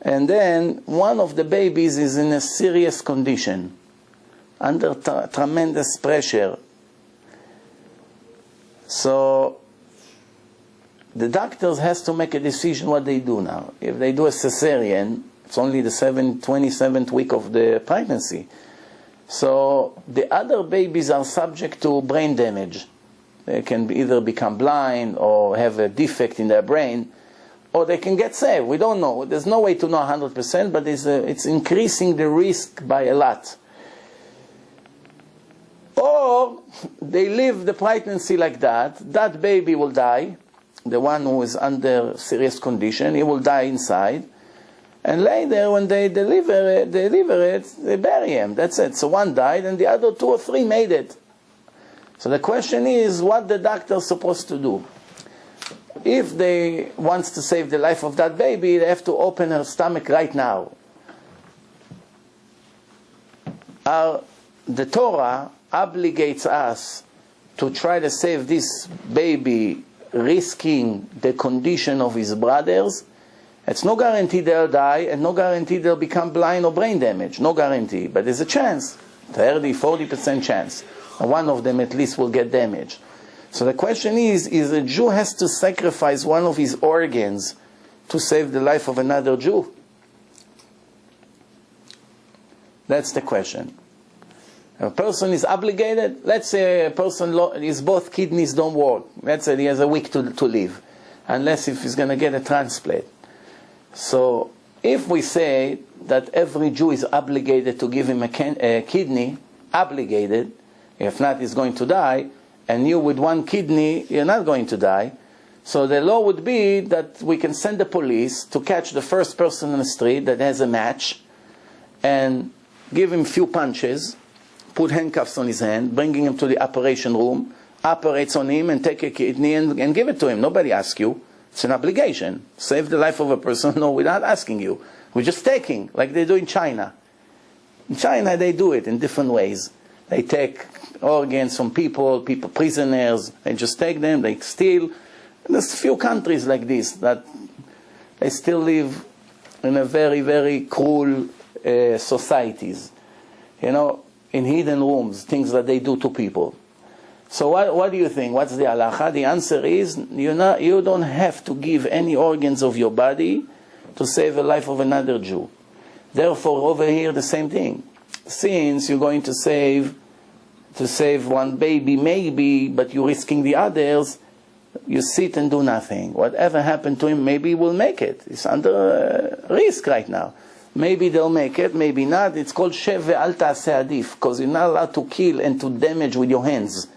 And then one of the babies is in a serious condition, under tremendous pressure. So the doctors has to make a decision what they do now. If they do a cesarean, it's only the 27th week of the pregnancy. So the other babies are subject to brain damage. They can either become blind or have a defect in their brain, or they can get saved. We don't know. There's no way to know 100%, but it's increasing the risk by a lot. Or they live the pregnancy like that. That baby will die. The one who is under serious condition, he will die inside. And later, when they deliver it, they bury him. That's it. So one died, and the other 2 or 3 made it. So the question is, what the doctor is supposed to do? If they want to save the life of that baby, they have to open her stomach right now. the Torah obligates us to try to save this baby, risking the condition of his brothers. It's no guarantee they'll die, and no guarantee they'll become blind or brain damaged. No guarantee. But there's a chance, 30, 40% chance. And one of them at least will get damaged. So the question is a Jew has to sacrifice one of his organs to save the life of another Jew? That's the question. A person is obligated. Let's say a person, his both kidneys don't work. Let's say he has a week to live, unless if he's going to get a transplant. So if we say that every Jew is obligated to give him a kidney, obligated, if not he's going to die, and you with one kidney, you're not going to die. So the law would be that we can send the police to catch the first person on the street that has a match and give him a few punches, put handcuffs on his hand, bringing him to the operation room, operates on him and take a kidney and give it to him. Nobody asks you. It's an obligation. Save the life of a person, no, without asking you. We're just taking, like they do in China. In China, they do it in different ways. They take organs from people, prisoners, they just take them, they steal. And there's a few countries like this that they still live in a very, very cruel societies. You know, in hidden rooms, things that they do to people. So what do you think? What's the halacha? The answer is, you don't have to give any organs of your body to save the life of another Jew. Therefore, over here, the same thing. Since you're going to save one baby, maybe, but you're risking the others, you sit and do nothing. Whatever happened to him, maybe he will make it. It's under risk right now. Maybe they'll make it, maybe not. It's called shev ve'al ta'aseh adif, because you're not allowed to kill and to damage with your hands.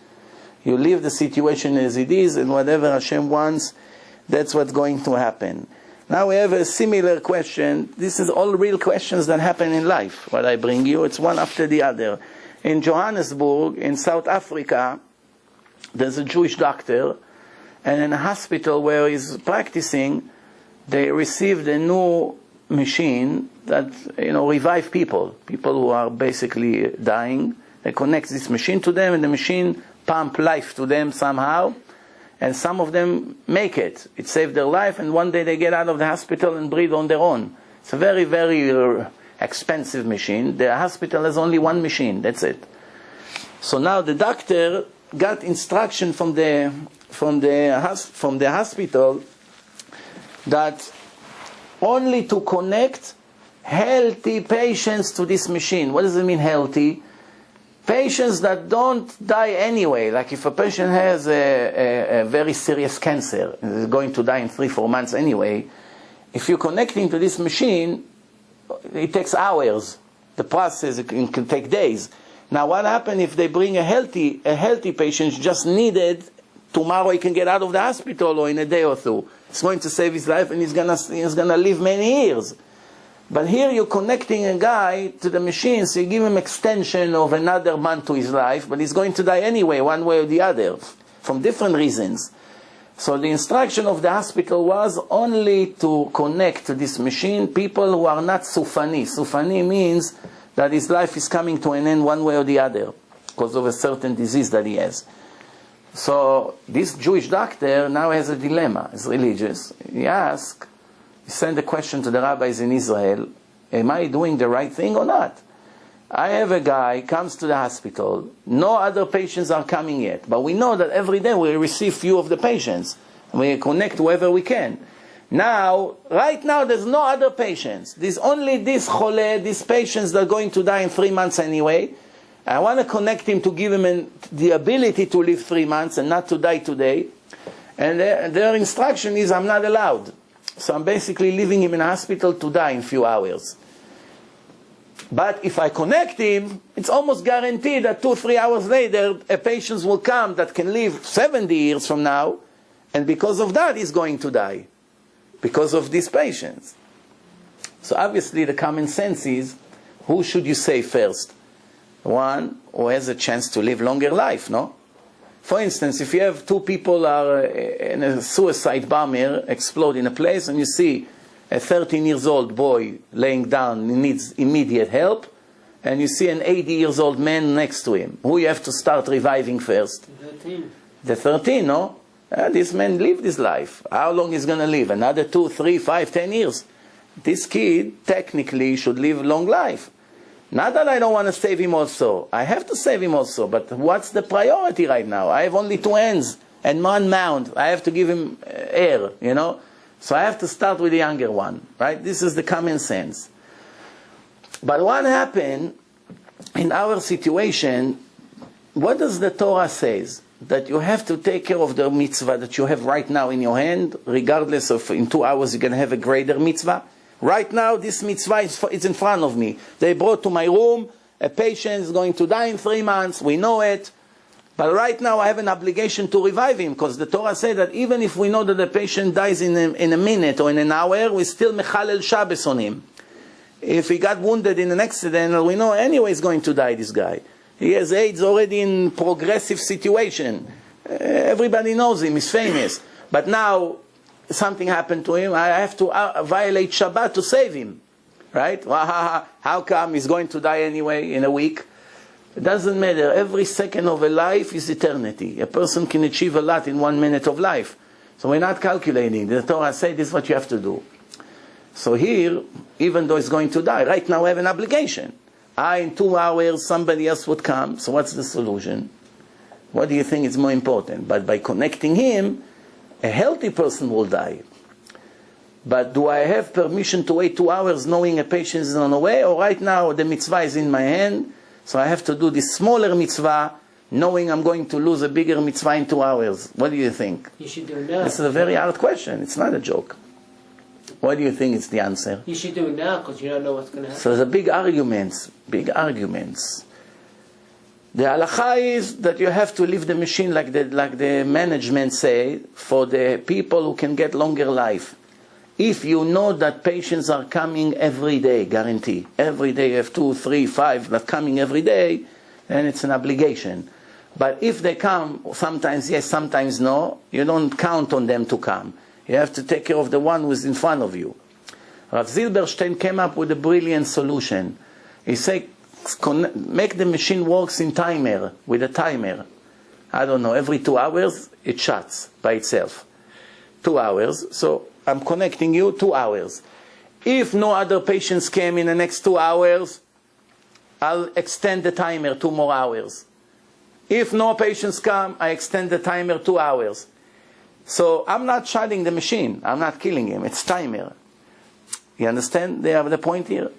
You leave the situation as it is, and whatever Hashem wants, that's what's going to happen. Now we have a similar question. This is all real questions that happen in life. What I bring you, it's one after the other. In Johannesburg, in South Africa, there's a Jewish doctor, and in a hospital where he's practicing, they received a new machine that, revive people who are basically dying. They connect this machine to them, and the machine pump life to them somehow, and some of them make it. It saved their life, and one day they get out of the hospital and breathe on their own. It's a very, very expensive machine. The hospital has only one machine, that's it. So now the doctor got instruction from the hospital that only to connect healthy patients to this machine. What does it mean, healthy? Patients that don't die anyway. Like if a patient has a very serious cancer, is going to die in 3-4 months anyway, if you connect him to this machine, it takes hours. The process can take days. Now what happens if they bring a healthy patient just needed, tomorrow he can get out of the hospital or in a day or two. It's going to save his life and he's gonna live many years. But here you're connecting a guy to the machine, so you give him extension of another month to his life, but he's going to die anyway, one way or the other, from different reasons. So the instruction of the hospital was only to connect to this machine people who are not sufani. Sufani means that his life is coming to an end one way or the other, because of a certain disease that he has. So this Jewish doctor now has a dilemma. He's religious. He sent a question to the rabbis in Israel, am I doing the right thing or not? I have a guy, comes to the hospital, no other patients are coming yet, but we know that every day we receive few of the patients, and we connect whoever we can. Now, right now there's no other patients. There's only this chole, these patients that are going to die in 3 months anyway. I want to connect him to give him the ability to live 3 months and not to die today. And their instruction is, I'm not allowed. So I'm basically leaving him in a hospital to die in a few hours. But if I connect him, it's almost guaranteed that 2-3 hours later, a patient will come that can live 70 years from now, and because of that, he's going to die. Because of these patients. So obviously the common sense is, who should you save first? One who has a chance to live longer life, no? For instance, if you have 2 people are in a suicide bomber explode in a place, and you see a 13-year-old boy laying down, he needs immediate help, and you see an 80 years old man next to him, who you have to start reviving first? 13. The 13, no? This man lived his life. How long is going to live? Another 2, 3, 5, 10 years. This kid technically should live a long life. Not that I don't want to save him also. I have to save him also, but what's the priority right now? I have only 2 hands and 1 mouth. I have to give him air, you know? So I have to start with the younger one, right? This is the common sense. But what happened in our situation, what does the Torah say? That you have to take care of the mitzvah that you have right now in your hand, regardless of in 2 hours you're going to have a greater mitzvah. Right now, this mitzvah is in front of me. They brought to my room, a patient is going to die in 3 months, we know it. But right now I have an obligation to revive him, because the Torah says that even if we know that the patient dies in a minute or in an hour, we still mechalel Shabbos on him. If he got wounded in an accident, we know anyway he's going to die, this guy. He has AIDS already in progressive situation. Everybody knows him, he's famous. But now, something happened to him, I have to violate Shabbat to save him. Right? How come he's going to die anyway in a week? It doesn't matter. Every second of a life is eternity. A person can achieve a lot in 1 minute of life. So we're not calculating. The Torah says this is what you have to do. So here, even though he's going to die, right now I have an obligation. In 2 hours, somebody else would come. So what's the solution? What do you think is more important? But by connecting him, a healthy person will die. But do I have permission to wait 2 hours knowing a patient is on the way? Or right now the mitzvah is in my hand, so I have to do this smaller mitzvah knowing I'm going to lose a bigger mitzvah in 2 hours? What do you think? You should do it now. This is a very hard question. It's not a joke. What do you think is the answer? You should do it now because you don't know what's going to happen. So there's big arguments. The halacha is that you have to leave the machine like the management say, for the people who can get longer life. If you know that patients are coming every day, guarantee. Every day you have 2, 3, 5 that coming every day, then it's an obligation. But if they come, sometimes yes, sometimes no, you don't count on them to come. You have to take care of the one who is in front of you. Rav Zilberstein came up with a brilliant solution. He said, make the machine works in timer, with a timer. I don't know, every 2 hours it shuts by itself. 2 hours, so I'm connecting you 2 hours. If no other patients came in the next 2 hours, I'll extend the timer 2 more hours. If no patients come, I extend the timer 2 hours. So I'm not shutting the machine. I'm not killing him. It's timer. You understand the point here?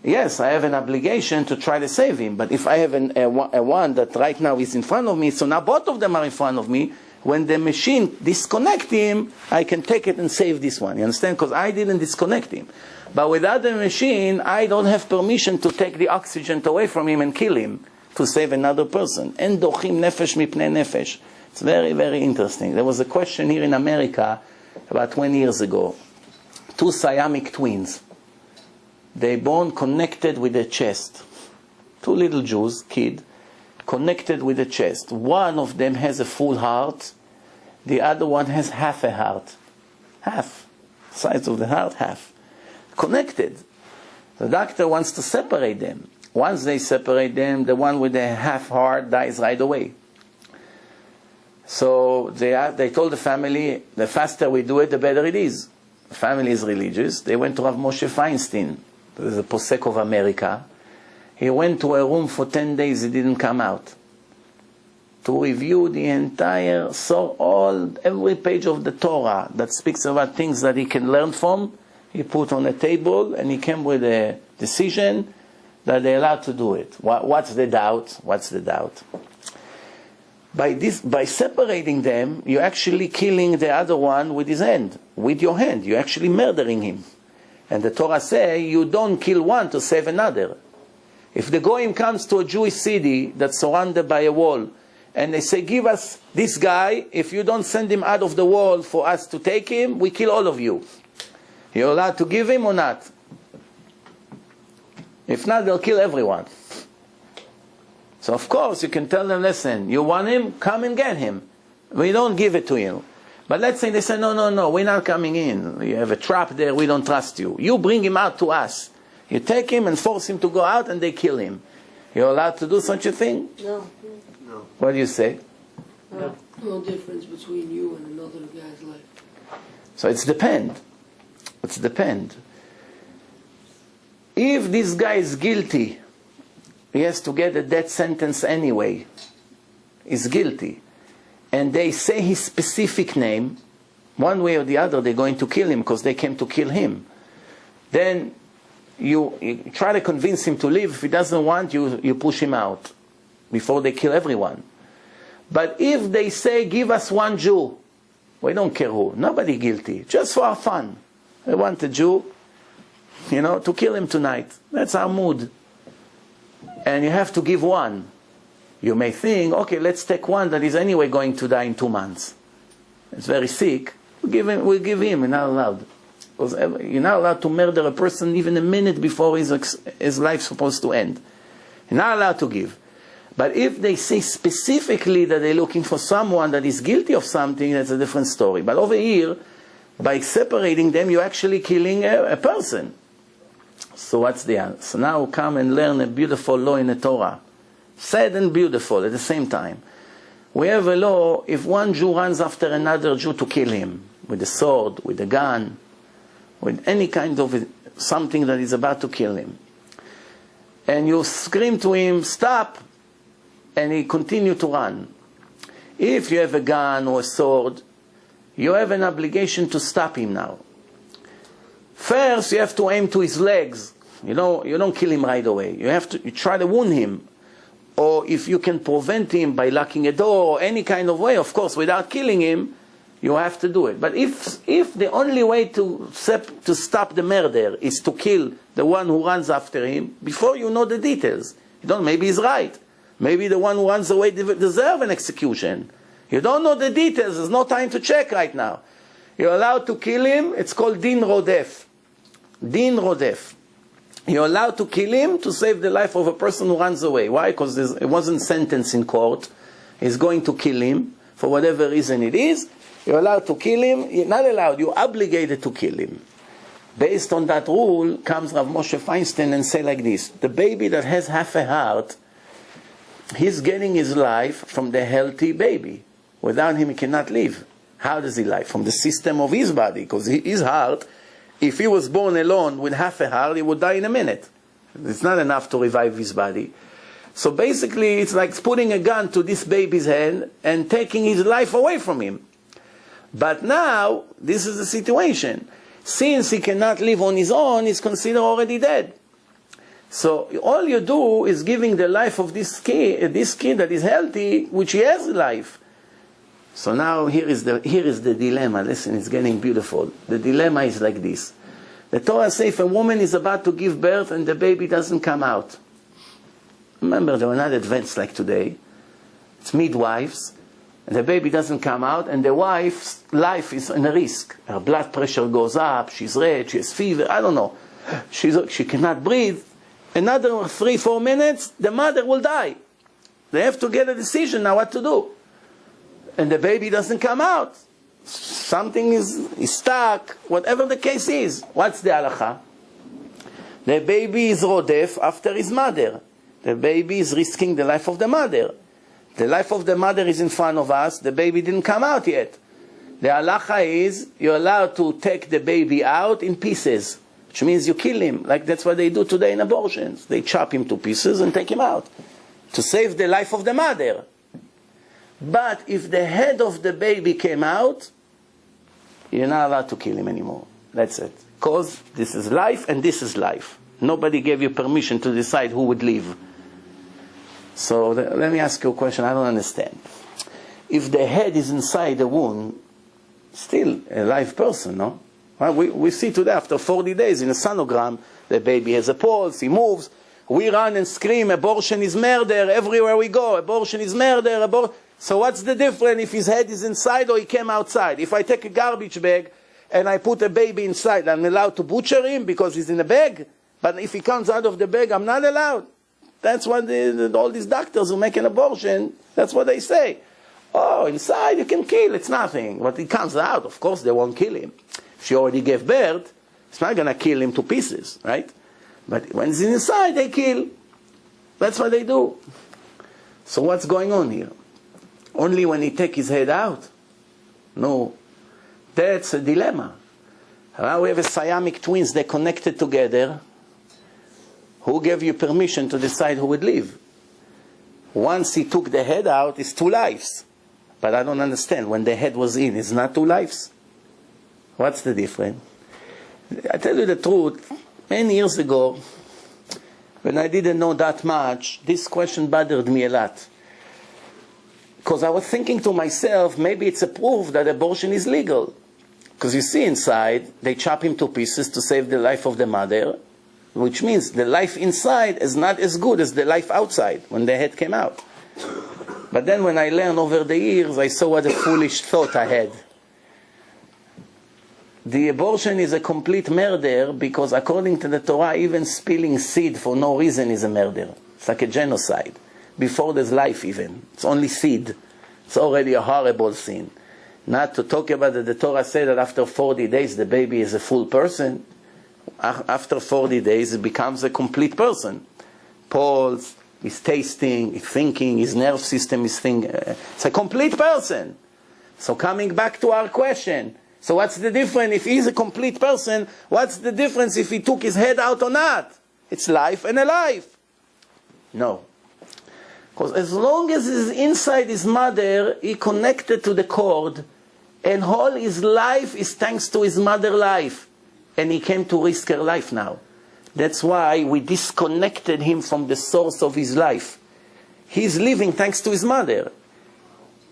Yes, I have an obligation to try to save him. But if I have a one that right now is in front of me, so now both of them are in front of me, when the machine disconnects him, I can take it and save this one. You understand? Because I didn't disconnect him. But without the machine, I don't have permission to take the oxygen away from him and kill him to save another person. En dochim nefesh mipnei nefesh. It's very, very interesting. There was a question here in America about 20 years ago. 2 Siamese twins. They born connected with the chest. 2 little Jews, kid, connected with the chest. One of them has a full heart. The other one has half a heart. Half. Size of the heart, half. Connected. The doctor wants to separate them. Once they separate them, the one with the half heart dies right away. So they told the family, the faster we do it, the better it is. The family is religious. They went to Rav Moshe Feinstein, the posek of America. He went to a room for 10 days, he didn't come out. To review the entire, every page of the Torah that speaks about things that he can learn from, he put on a table and he came with a decision that they're allowed to do it. What's the doubt? By separating them, you're actually killing the other one with his hand, with your hand. You're actually murdering him. And the Torah says you don't kill one to save another. If the Goyim comes to a Jewish city that's surrounded by a wall, and they say, give us this guy, if you don't send him out of the wall for us to take him, we kill all of you. You're allowed to give him or not? If not, they'll kill everyone. So of course you can tell them, listen, you want him? Come and get him. We don't give it to you. But let's say they say, no, we're not coming in. You have a trap there, we don't trust you. You bring him out to us. You take him and force him to go out and they kill him. You're allowed to do such a thing? No. What do you say? No. No difference between you and another guy's life. So it's depend. If this guy is guilty, he has to get a death sentence anyway. He's guilty. And they say his specific name, one way or the other they're going to kill him because they came to kill him. Then you try to convince him to leave. If he doesn't want, you push him out before they kill everyone. But if they say, give us one Jew, we don't care who, nobody guilty, just for our fun. They want a Jew, to kill him tonight. That's our mood. And you have to give one. You may think, okay, let's take one that is anyway going to die in 2 months. It's very sick. We'll give him, you're not allowed. Because you're not allowed to murder a person even a minute before his life's supposed to end. You're not allowed to give. But if they say specifically that they're looking for someone that is guilty of something, that's a different story. But over here, by separating them, you're actually killing a person. So what's the answer? So now come and learn a beautiful law in the Torah. Sad and beautiful at the same time. We have a law, if one Jew runs after another Jew to kill him, with a sword, with a gun, with any kind of something that is about to kill him, and you scream to him, stop, and he continue to run. If you have a gun or a sword, you have an obligation to stop him now. First, you have to aim to his legs. You don't kill him right away. You try to wound him. Or if you can prevent him by locking a door or any kind of way, of course, without killing him, you have to do it. But if the only way to stop the murder is to kill the one who runs after him, before you know the details, maybe he's right. Maybe the one who runs away deserves an execution. You don't know the details. There's no time to check right now. You're allowed to kill him. It's called din rodef. Din rodef. You're allowed to kill him to save the life of a person who runs away. Why? Because it wasn't sentenced in court. He's going to kill him for whatever reason it is. You're allowed to kill him. You're not allowed. You're obligated to kill him. Based on that rule comes Rav Moshe Feinstein and say like this. The baby that has half a heart, he's getting his life from the healthy baby. Without him, he cannot live. How does he live? From the system of his body. Because his heart, if he was born alone with half a heart, he would die in a minute. It's not enough to revive his body. So basically, it's like putting a gun to this baby's hand and taking his life away from him. But now, this is the situation. Since he cannot live on his own, he's considered already dead. So all you do is giving the life of this kid that is healthy, which he has life. So now here is the dilemma. Listen, it's getting beautiful. The dilemma is like this. The Torah says if a woman is about to give birth and the baby doesn't come out. Remember, they were not advanced like today. It's midwives. And the baby doesn't come out and the wife's life is in a risk. Her blood pressure goes up, she's red, she has fever, I don't know. She cannot breathe. Another 3-4 minutes, the mother will die. They have to get a decision now what to do. And the baby doesn't come out. Something is stuck, whatever the case is. What's the halacha? The baby is rodef after his mother. The baby is risking the life of the mother. The life of the mother is in front of us. The baby didn't come out yet. The halacha is you're allowed to take the baby out in pieces, which means you kill him. Like that's what they do today in abortions. They chop him to pieces and take him out to save the life of the mother. But if the head of the baby came out, you're not allowed to kill him anymore. That's it. Because this is life and this is life. Nobody gave you permission to decide who would live. So let me ask you a question I don't understand. If the head is inside the womb, still a live person, no? Well, we see today after 40 days in a sonogram, the baby has a pulse, he moves. We run and scream, abortion is murder, everywhere we go, abortion is murder, So what's the difference if his head is inside or he came outside? If I take a garbage bag and I put a baby inside, I'm allowed to butcher him because he's in a bag? But if he comes out of the bag, I'm not allowed. That's what all these doctors who make an abortion, that's what they say. Oh, inside you can kill, it's nothing. But he comes out, of course they won't kill him. If she already gave birth, it's not going to kill him to pieces, right? But when it's inside, they kill. That's what they do. So what's going on here? Only when he take his head out? No. That's a dilemma. Now we have a Siamese twins, they're connected together. Who gave you permission to decide who would live? Once he took the head out, it's 2 lives. But I don't understand. When the head was in, it's not 2 lives? What's the difference? I tell you the truth, many years ago, when I didn't know that much, this question bothered me a lot. Because I was thinking to myself, maybe it's a proof that abortion is legal. Because you see inside, they chop him to pieces to save the life of the mother, which means the life inside is not as good as the life outside when the head came out. But then when I learned over the years, I saw what a foolish thought I had. The abortion is a complete murder because according to the Torah, even spilling seed for no reason is a murder. It's like a genocide. Before there's life even. It's only seed. It's already a horrible sin. Not to talk about that the Torah said that after 40 days the baby is a full person. After 40 days it becomes a complete person. Pulse, he's tasting, he's thinking, his nerve system is thinking. It's a complete person. So coming back to our question, so what's the difference if he's a complete person? What's the difference if he took his head out or not? It's life and a life. No. Because as long as he's inside his mother, he connected to the cord, and all his life is thanks to his mother life. And he came to risk her life now. That's why we disconnected him from the source of his life. He's living thanks to his mother.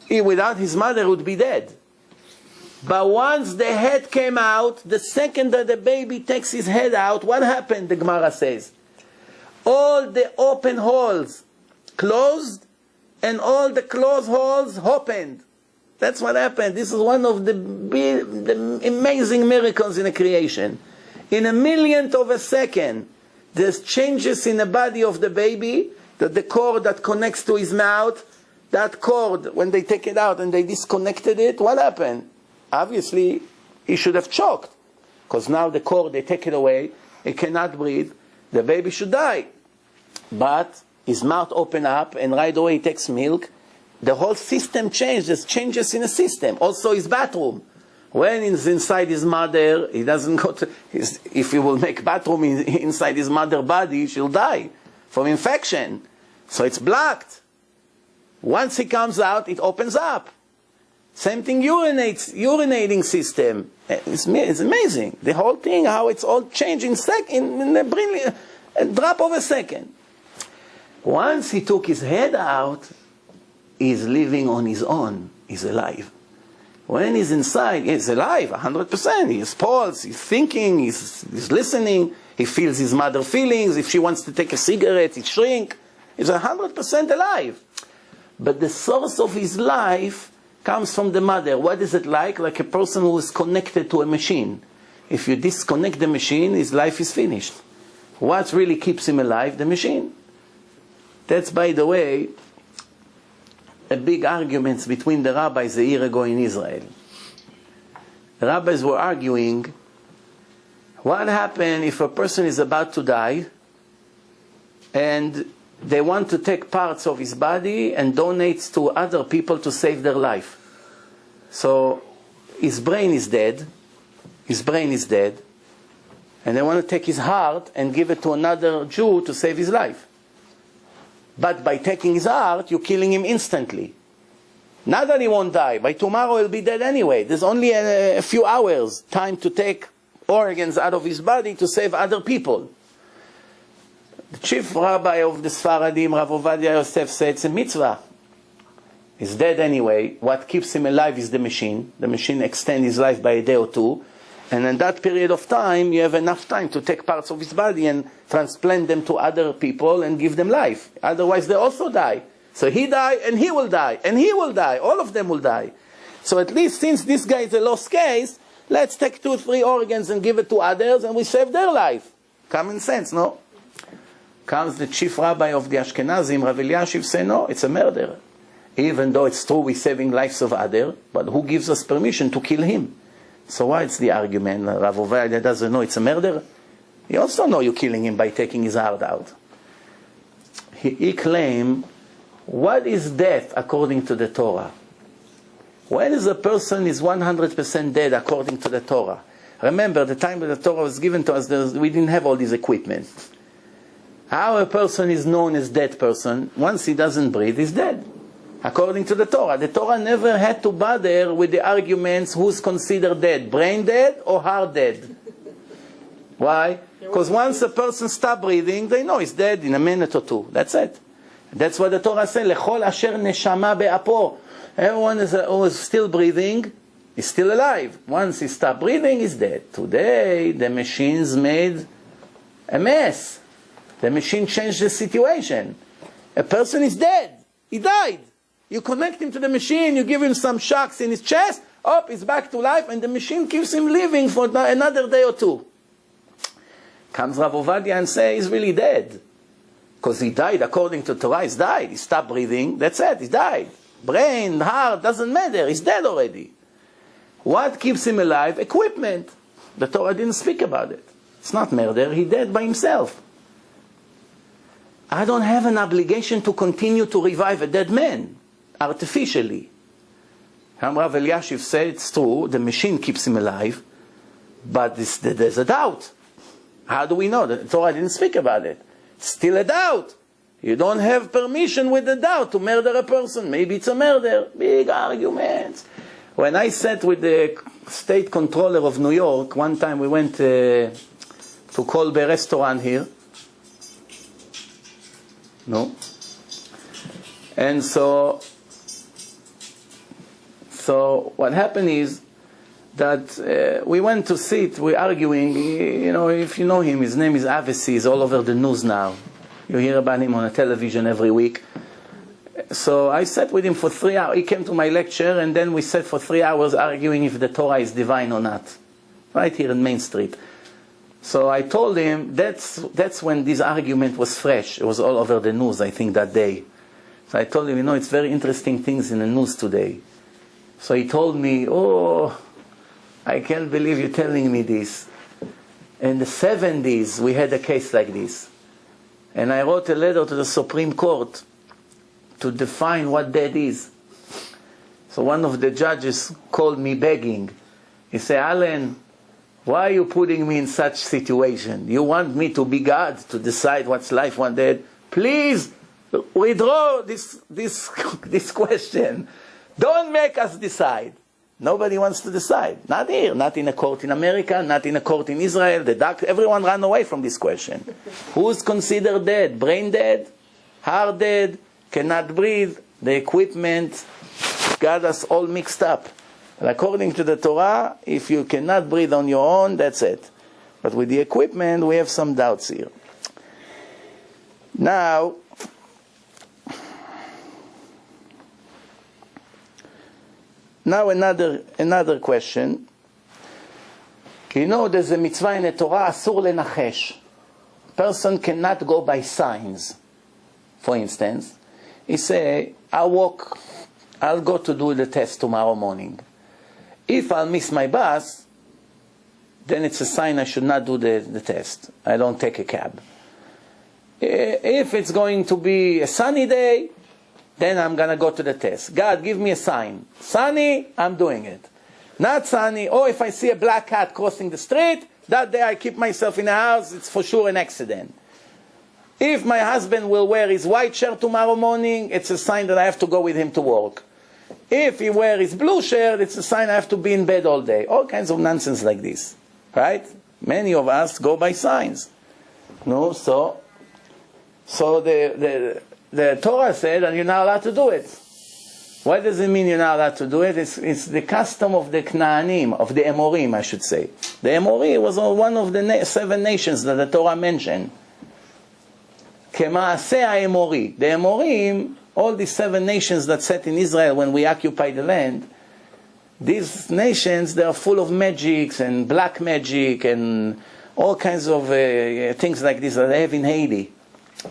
He, without his mother, would be dead. But once the head came out, the second that the baby takes his head out, what happened, the Gemara says? All the open holes closed, and all the closed holes opened. That's what happened. This is one of the amazing miracles in the creation. In a millionth of a second, there's changes in the body of the baby, that the cord that connects to his mouth, that cord, when they take it out and they disconnected it, what happened? Obviously, he should have choked. Because now the cord, they take it away, he cannot breathe, the baby should die. But his mouth opened up, and right away he takes milk. The whole system changed. There's changes in the system. Also his bathroom. When he's inside his mother, he doesn't go to... if he will make bathroom inside his mother's body, she'll die from infection. So it's blocked. Once he comes out, it opens up. Same thing, urinating system. It's amazing. The whole thing, how it's all changed in a drop of a second. Once he took his head out, he's living on his own. He's alive. When he's inside, he's alive, 100%. He's pulse, he's thinking, he's listening. He feels his mother's feelings. If she wants to take a cigarette, he shrink. He's 100% alive. But the source of his life comes from the mother. What is it like? Like a person who is connected to a machine. If you disconnect the machine, his life is finished. What really keeps him alive? The machine. That's, by the way, a big argument between the rabbis a year ago in Israel. The rabbis were arguing, what happens if a person is about to die and they want to take parts of his body and donate to other people to save their life? So his brain is dead, and they want to take his heart and give it to another Jew to save his life. But by taking his heart, you're killing him instantly. Not that he won't die. By tomorrow he'll be dead anyway. There's only a few hours time to take organs out of his body to save other people. The chief rabbi of the Sfaradim, Rav Ovadia Yosef, said it's a mitzvah. He's dead anyway. What keeps him alive is the machine. The machine extends his life by a day or two. And in that period of time, you have enough time to take parts of his body and transplant them to other people and give them life. Otherwise, they also die. So he died, and he will die, and he will die. All of them will die. So at least since this guy is a lost case, let's take 2 or 3 organs and give it to others, and we save their life. Common sense, no? Comes the chief rabbi of the Ashkenazim, Rav Eliashiv, say, no, it's a murder. Even though it's true we're saving lives of others, but who gives us permission to kill him? So why it's the argument? Rav Ovadia doesn't know it's a murder? You also know you're killing him by taking his heart out. He claimed, what is death according to the Torah? When is a person is 100% dead according to the Torah? Remember, the time that the Torah was given to us, we didn't have all these equipment. How a person is known as dead person, once he doesn't breathe, he's dead. According to the Torah. The Torah never had to bother with the arguments who's considered dead, brain dead or heart dead. Why? Because once a person stops breathing, they know he's dead in a minute or two. That's it. That's what the Torah says. Lechol asher neshama be'apo. Everyone who is still breathing is still alive. Once he stops breathing, he's dead. Today, the machines made a mess. The machine changed the situation. A person is dead. He died. You connect him to the machine, you give him some shocks in his chest, he's back to life, and the machine keeps him living for another day or two. Comes Rav Ovadia and says he's really dead. Because he died according to Torah, he's died. He stopped breathing, that's it, he died. Brain, heart, doesn't matter, he's dead already. What keeps him alive? Equipment. The Torah didn't speak about it. It's not murder, he dead by himself. I don't have an obligation to continue to revive a dead man artificially. Rav Eliashiv said it's true, the machine keeps him alive, but there's a doubt. How do we know? The Torah didn't speak about it. Still a doubt. You don't have permission with the doubt to murder a person. Maybe it's a murder. Big arguments. When I sat with the state controller of New York, one time we went to Kolbe restaurant here. No? And so what happened is that we went to sit, we're arguing, if you know him, his name is Avesi, he's all over the news now. You hear about him on the television every week. So I sat with him for 3 hours. He came to my lecture, and then we sat for 3 hours arguing if the Torah is divine or not. Right here in Main Street. So I told him, that's when this argument was fresh. It was all over the news, I think, that day. So I told him, it's very interesting things in the news today. So he told me, I can't believe you're telling me this. In the 70s, we had a case like this. And I wrote a letter to the Supreme Court to define what dead is. So one of the judges called me begging. He said, Alan, why are you putting me in such situation? You want me to be God, to decide what's life, what's dead? Please withdraw this question. Don't make us decide. Nobody wants to decide. Not here, not in a court in America, not in a court in Israel. The doctor, everyone ran away from this question. Who's considered dead? Brain dead? Heart dead? Cannot breathe? The equipment got us all mixed up. And according to the Torah, if you cannot breathe on your own, that's it. But with the equipment, we have some doubts here. Now, another question. There's a mitzvah in the Torah, asur lenachesh. Person cannot go by signs. For instance, he say, I'll go to do the test tomorrow morning. If I'll miss my bus, then it's a sign I should not do the test. I don't take a cab. If it's going to be a sunny day, then I'm going to go to the test. God, give me a sign. Sunny, I'm doing it. Not sunny, if I see a black cat crossing the street, that day I keep myself in the house, it's for sure an accident. If my husband will wear his white shirt tomorrow morning, it's a sign that I have to go with him to work. If he wears his blue shirt, it's a sign I have to be in bed all day. All kinds of nonsense like this. Right? Many of us go by signs. No, so the Torah said, and you're not allowed to do it. What does it mean you're not allowed to do it? It's the custom of the Knaanim, of the Amorim, I should say. The Amorim was one of the 7 nations that the Torah mentioned. Kemaaseh ha'Emori. The Amorim, all these 7 nations that sat in Israel when we occupied the land, these nations, they are full of magics and black magic and all kinds of things like this that they have in Haiti.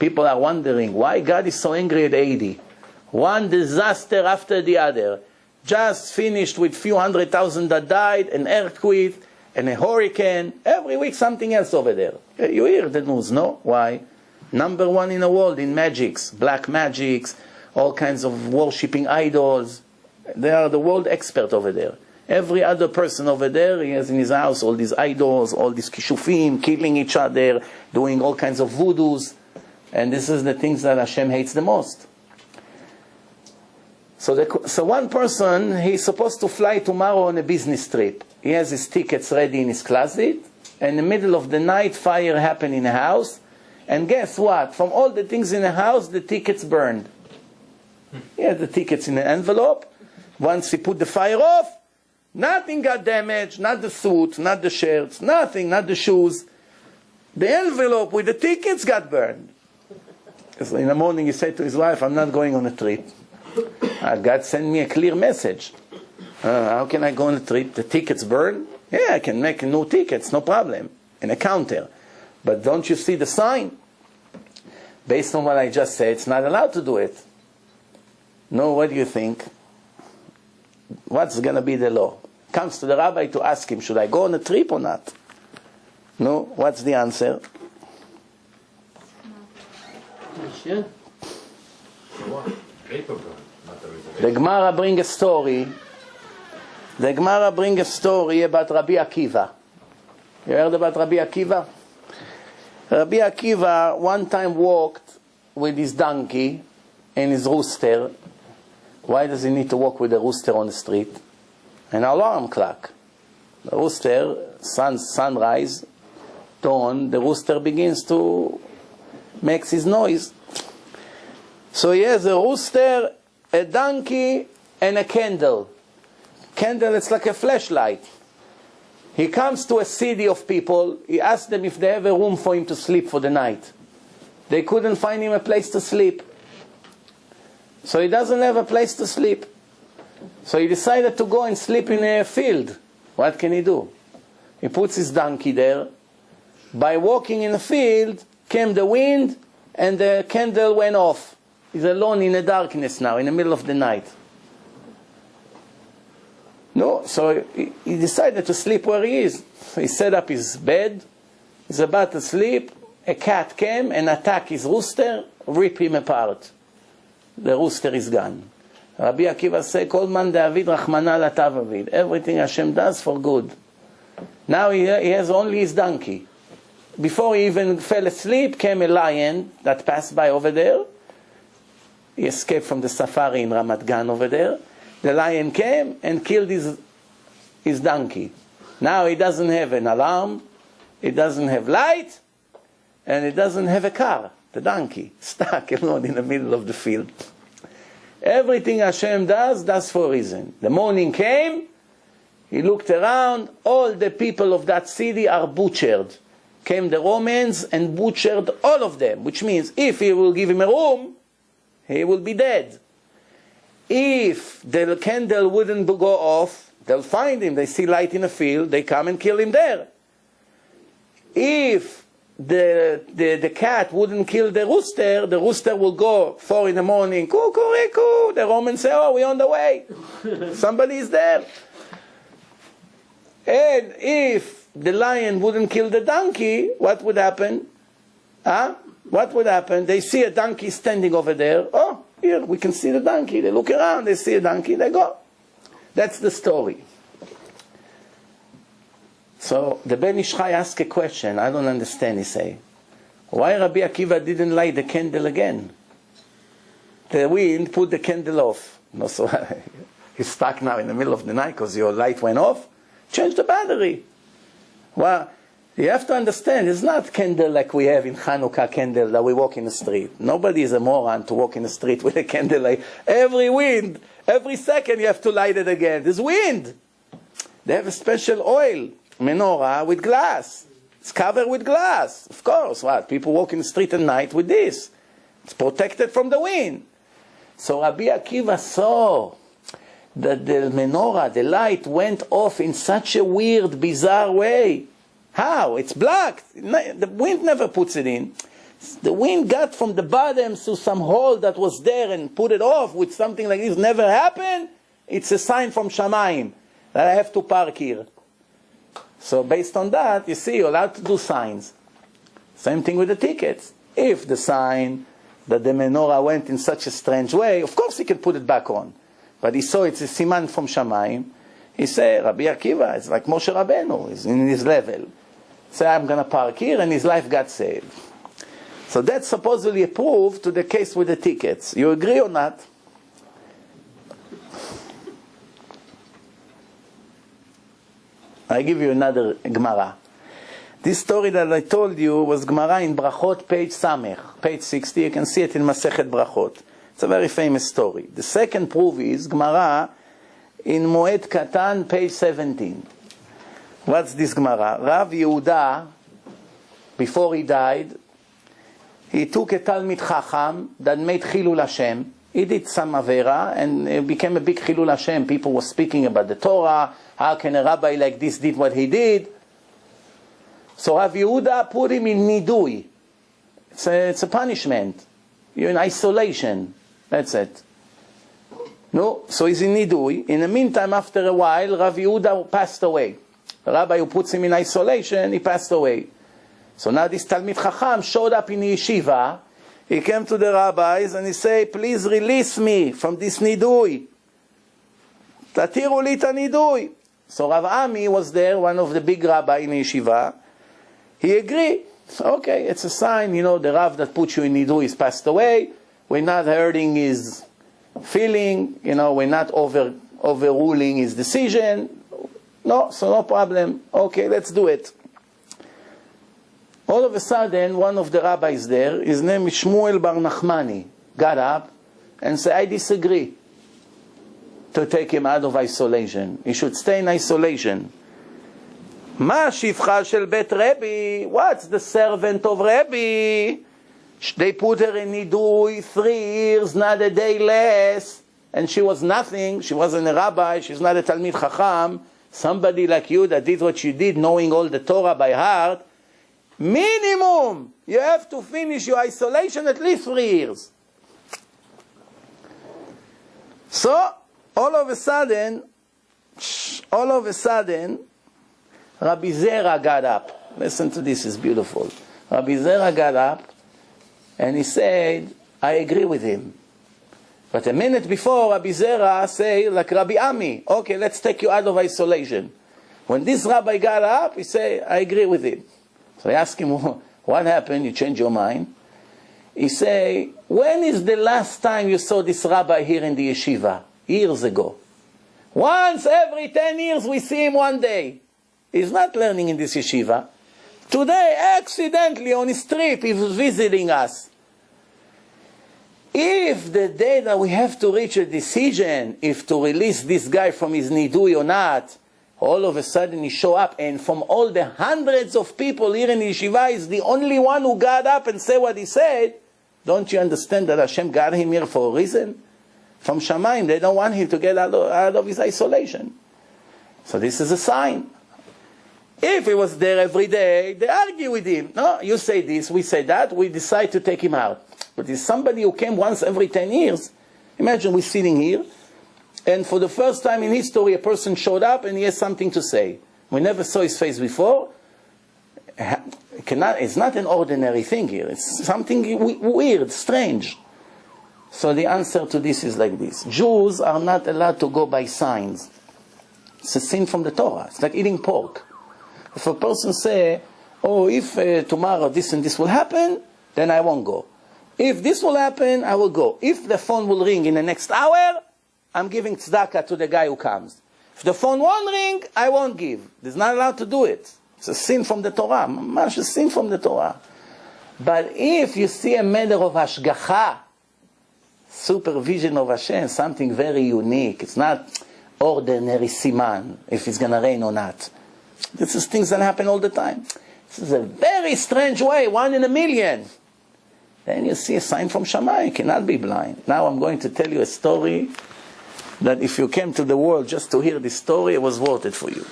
People are wondering why God is so angry at Haiti. One disaster after the other. Just finished with few 100,000 that died, an earthquake, and a hurricane. Every week something else over there. You hear the news, no? Why? Number one in the world in magics, black magics, all kinds of worshipping idols. They are the world expert over there. Every other person over there, he has in his house all these idols, all these kishufim, killing each other, doing all kinds of voodoos. And this is the things that Hashem hates the most. So one person, he's supposed to fly tomorrow on a business trip. He has his tickets ready in his closet. And in the middle of the night, fire happened in the house. And guess what? From all the things in the house, the tickets burned. He had the tickets in an envelope. Once he put the fire off, nothing got damaged, not the suit, not the shirts, nothing, not the shoes. The envelope with the tickets got burned. So in the morning he said to his wife, I'm not going on a trip. God sent me a clear message. How can I go on a trip? The tickets burn? Yeah, I can make new tickets, no problem, in a counter. But don't you see the sign? Based on what I just said, it's not allowed to do it. No, what do you think? What's going to be the law? Comes to the rabbi to ask him, should I go on a trip or not? No, what's the answer? Sure. The Gemara bring a story. The Gemara bring a story about Rabbi Akiva. You heard about Rabbi Akiva? Rabbi Akiva one time walked with his donkey and his rooster. Why does he need to walk with a rooster on the street? An alarm clock. The rooster, sunrise, dawn, the rooster begins to make his noise. So he has a rooster, a donkey, and a candle. Candle, it's like a flashlight. He comes to a city of people. He asks them if they have a room for him to sleep for the night. They couldn't find him a place to sleep. So he doesn't have a place to sleep. So he decided to go and sleep in a field. What can he do? He puts his donkey there. By walking in the field, came the wind, and the candle went off. He's alone in the darkness now, in the middle of the night. No, so he decided to sleep where he is. So he set up his bed. He's about to sleep. A cat came and attacked his rooster, rip him apart. The rooster is gone. Rabbi Akiva said, Kol man de'avid rachmana latav avid. Everything Hashem does for good. Now he has only his donkey. Before he even fell asleep, came a lion that passed by over there. He escaped from the safari in Ramat Gan over there. The lion came and killed his donkey. Now he doesn't have an alarm, he doesn't have light, and he doesn't have a car. The donkey, stuck alone in the middle of the field. Everything Hashem does for a reason. The morning came, he looked around, all the people of that city are butchered. Came the Romans and butchered all of them, which means if he will give him a room, he will be dead. If the candle wouldn't go off, they'll find him. They see light in a field, they come and kill him there. If the cat wouldn't kill the rooster will go 4 a.m, coo, the Romans say, oh, we're on the way. Somebody is there. And if the lion wouldn't kill the donkey, what would happen? What would happen? They see a donkey standing over there. Oh, here, we can see the donkey. They look around, they see a donkey, they go. That's the story. So the Ben Ish Chai asked a question. I don't understand, he say. Why Rabbi Akiva didn't light the candle again? The wind put the candle off. No, so he's stuck now in the middle of the night because your light went off. Change the battery. Well, you have to understand, it's not candle like we have in Hanukkah candle that we walk in the street. Nobody is a moron to walk in the street with a candle light. Every second you have to light it again. There's wind. They have a special oil, menorah with glass. It's covered with glass. Of course, what? People walk in the street at night with this. It's protected from the wind. So Rabbi Akiva saw that the menorah, the light, went off in such a weird, bizarre way. How? It's blocked. The wind never puts it in. The wind got from the bottom to some hole that was there and put it off with something like this. Never happened. It's a sign from Shamayim that I have to park here. So based on that, you see, you're allowed to do signs. Same thing with the tickets. If the sign that the menorah went in such a strange way, of course he can put it back on. But he saw it's a siman from Shamayim. He said, Rabbi Akiva, it's like Moshe Rabbeinu, he's in his level. Say, I'm going to park here, and his life got saved. So that's supposedly a proof to the case with the tickets. You agree or not? I give you another Gemara. This story that I told you was Gemara in Brachot, page Samech, page 60. You can see it in Masechet Brachot. It's a very famous story. The second proof is Gemara in Moed Katan, page 17. What's this Gemara? Rav Yehuda, before he died, he took a Talmid Chacham that made Chilul Hashem. He did some Avera and it became a big Chilul Hashem. People were speaking about the Torah. How can a rabbi like this did what he did? So Rav Yehuda put him in Nidui. It's a punishment. You're in isolation. That's it. No, so he's in Nidui. In the meantime, after a while, Rav Yehuda passed away. The rabbi who puts him in isolation, he passed away. So now this Talmid Chacham showed up in the yeshiva. He came to the rabbis and he said, please release me from this Nidui. Tatiru li ta Nidui. So Rav Ami was there, one of the big rabbi in the yeshiva. He agreed. Okay, it's a sign, the Rav that put you in Nidui is passed away. We're not hurting his feeling, we're not overruling his decision. No, so no problem. Okay, let's do it. All of a sudden, one of the rabbis there, his name is Shmuel Bar Nachmani, got up and said, I disagree to take him out of isolation. He should stay in isolation. Ma shifcha shel bet Rebbe? What's the servant of Rebbe? They put her in Nidui 3 years, not a day less. And she was nothing. She wasn't a rabbi. She's not a Talmid Chacham. Somebody like you that did what you did, knowing all the Torah by heart. Minimum, you have to finish your isolation at least 3 years. So, all of a sudden, Rabbi Zera got up. Listen to this, it's beautiful. Rabbi Zera got up and he said, I agree with him. But a minute before, Rabbi Zera said, like Rabbi Ami, okay, let's take you out of isolation. When this rabbi got up, he said, I agree with him. So I asked him, what happened? You changed your mind? He said, when is the last time you saw this rabbi here in the yeshiva? Years ago. Once every 10 years we see him one day. He's not learning in this yeshiva. Today, accidentally on his trip, he was visiting us. If the day that we have to reach a decision, if to release this guy from his nidui or not, all of a sudden he show up, and from all the hundreds of people here in the yeshiva, is the only one who got up and said what he said. Don't you understand that Hashem got him here for a reason? From Shamayim, they don't want him to get out of his isolation. So this is a sign. If he was there every day, they argue with him. No, you say this, we say that, we decide to take him out. But it's somebody who came once every 10 years. Imagine we're sitting here, and for the first time in history, a person showed up and he has something to say. We never saw his face before. It's not an ordinary thing here. It's something weird, strange. So the answer to this is like this. Jews are not allowed to go by signs. It's a sin from the Torah. It's like eating pork. If a person say, oh, if tomorrow this and this will happen, then I won't go. If this will happen, I will go. If the phone will ring in the next hour, I'm giving tzedakah to the guy who comes. If the phone won't ring, I won't give. He's not allowed to do it. It's a sin from the Torah. Mamash, a sin from the Torah. But if you see a matter of hashgacha, supervision of Hashem, something very unique, it's not ordinary siman, if it's going to rain or not. This is things that happen all the time. This is a very strange way, 1 in a million. Then you see a sign from Shammai. You cannot be blind. Now I'm going to tell you a story that if you came to the world just to hear this story, it was worth it for you.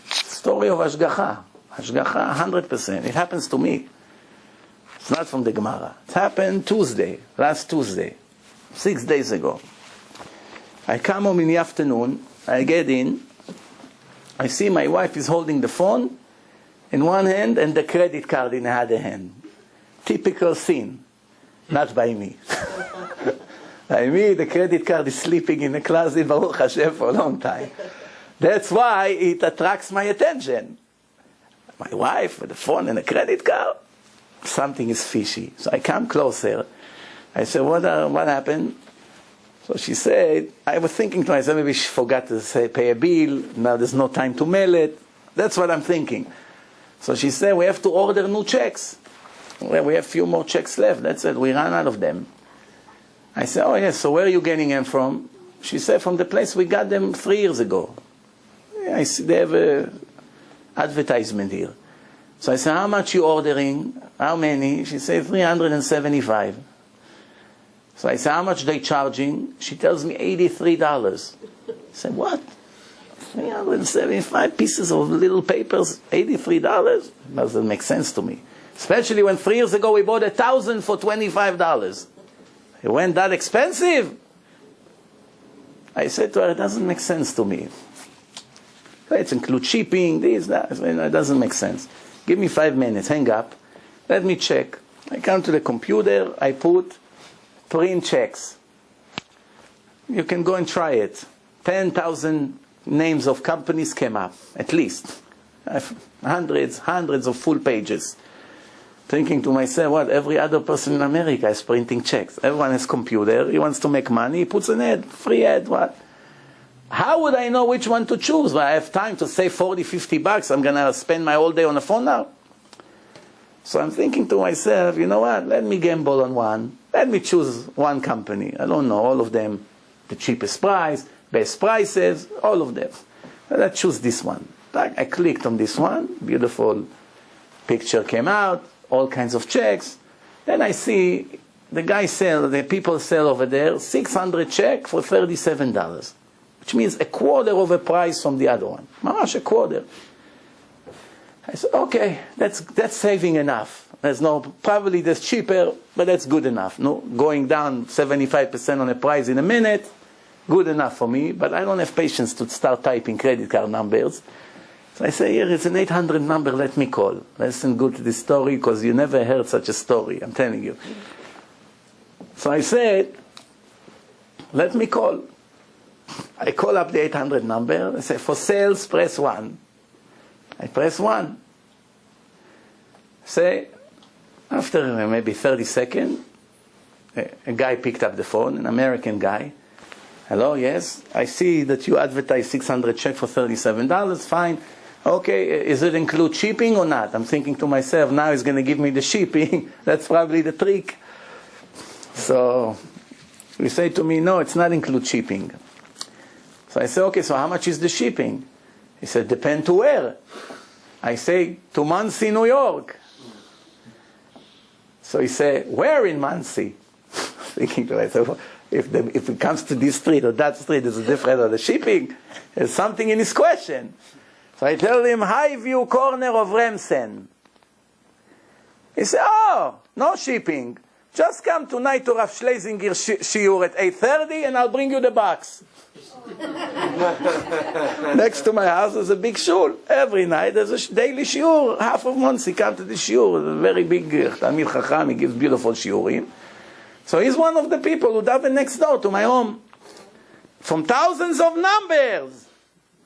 Story of Hashgacha. Hashgacha, 100%. It happens to me. It's not from the Gemara. It happened last Tuesday, 6 days ago. I come home in the afternoon, I get in, I see my wife is holding the phone in one hand and the credit card in the other hand. Typical scene. Not by me. By me, the credit card is sleeping in the closet, Baruch Hashem, for a long time. That's why it attracts my attention. My wife with the phone and the credit card, something is fishy. So I come closer. I said, what happened? So she said, I was thinking to myself, maybe she forgot to say, pay a bill. Now there's no time to mail it. That's what I'm thinking. So she said, we have to order new checks. Well, we have a few more checks left. That's it. We ran out of them. I said, oh yes, so where are you getting them from? She said, from the place we got them 3 years ago. Yeah, I see they have an advertisement here. So I said, how much you ordering? How many? She said, 375. So I said, how much they charging? She tells me $83. I said, what? 375 pieces of little papers, $83? Doesn't make sense to me. Especially when 3 years ago we bought 1,000 for $25. It went that expensive? I said to her, it doesn't make sense to me. It includes shipping, this, that. It doesn't make sense. Give me 5 minutes, hang up. Let me check. I come to the computer, I put print checks. You can go and try it. 10,000 names of companies came up, at least. Hundreds of full pages. Thinking to myself, what, every other person in America is printing checks. Everyone has computer, he wants to make money, he puts an ad, free ad, what? How would I know which one to choose? Well, I have time to save 40, 50 bucks, I'm going to spend my whole day on the phone now. So I'm thinking to myself, you know what, let me gamble on one. Let me choose one company. I don't know, all of them, the cheapest price, best prices, all of them. Let's choose this one. I clicked on this one, beautiful picture came out, all kinds of checks. Then I see the people sell over there 600 check for $37, which means a quarter of a price from the other one. Mamash, a quarter. I said, okay, that's saving enough. Probably that's cheaper, but that's good enough. No, going down 75% on a price in a minute, good enough for me, but I don't have patience to start typing credit card numbers. So I say, here is an 800 number, let me call. Listen good to this story, because you never heard such a story, I'm telling you. So I said, let me call. I call up the 800 number, I say, for sales, press 1. I press 1. Say, after maybe 30 seconds, a guy picked up the phone, an American guy. Hello, yes, I see that you advertise 600 check for $37, fine. Okay, is it include shipping or not? I'm thinking to myself, now he's going to give me the shipping. That's probably the trick. So he said to me, no, it's not include shipping. So I said, okay, so how much is the shipping? He said, depend to where. I say, to Muncie, New York. So he said, where in Muncie? Thinking to myself, if it comes to this street or that street, there's a difference of the shipping. There's something in his question. So I tell him, Highview corner of Remsen. He said, oh, no shipping. Just come tonight to Rav Schlesinger shiur at 8:30 and I'll bring you the box. Next to my house is a big shul. Every night there's a daily shiur. Half of months he comes to the shiur. A very big Talmid Chacham. He gives beautiful shiurim. So he's one of the people who daven next door to my home. From thousands of numbers.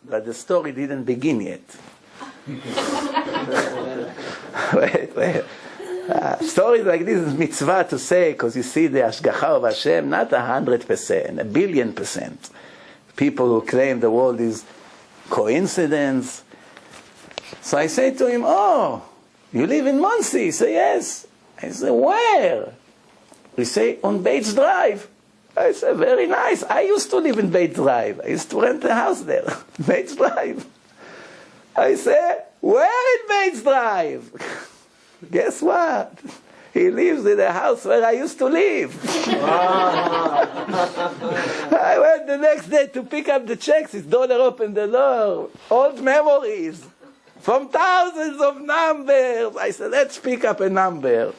But the story didn't begin yet. Wait. Stories like this is mitzvah to say, because you see the Hashgacha of Hashem, not 100%, 1,000,000,000%. People who claim the world is coincidence. So I say to him, oh, you live in Muncie? He said, yes. I said, where? He say, on Bates Drive. I said, very nice. I used to live in Bates Drive. I used to rent a house there. Bates Drive. I said, where in Bates Drive? Guess what? He lives in a house where I used to live. I went the next day to pick up the checks. His daughter opened the door. Old memories. From thousands of numbers. I said, let's pick up a number.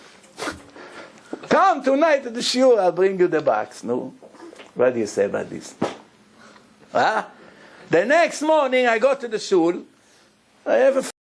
Come tonight to the shiur, I'll bring you the box. No? What do you say about this? Huh? The next morning I go to the shul, I have a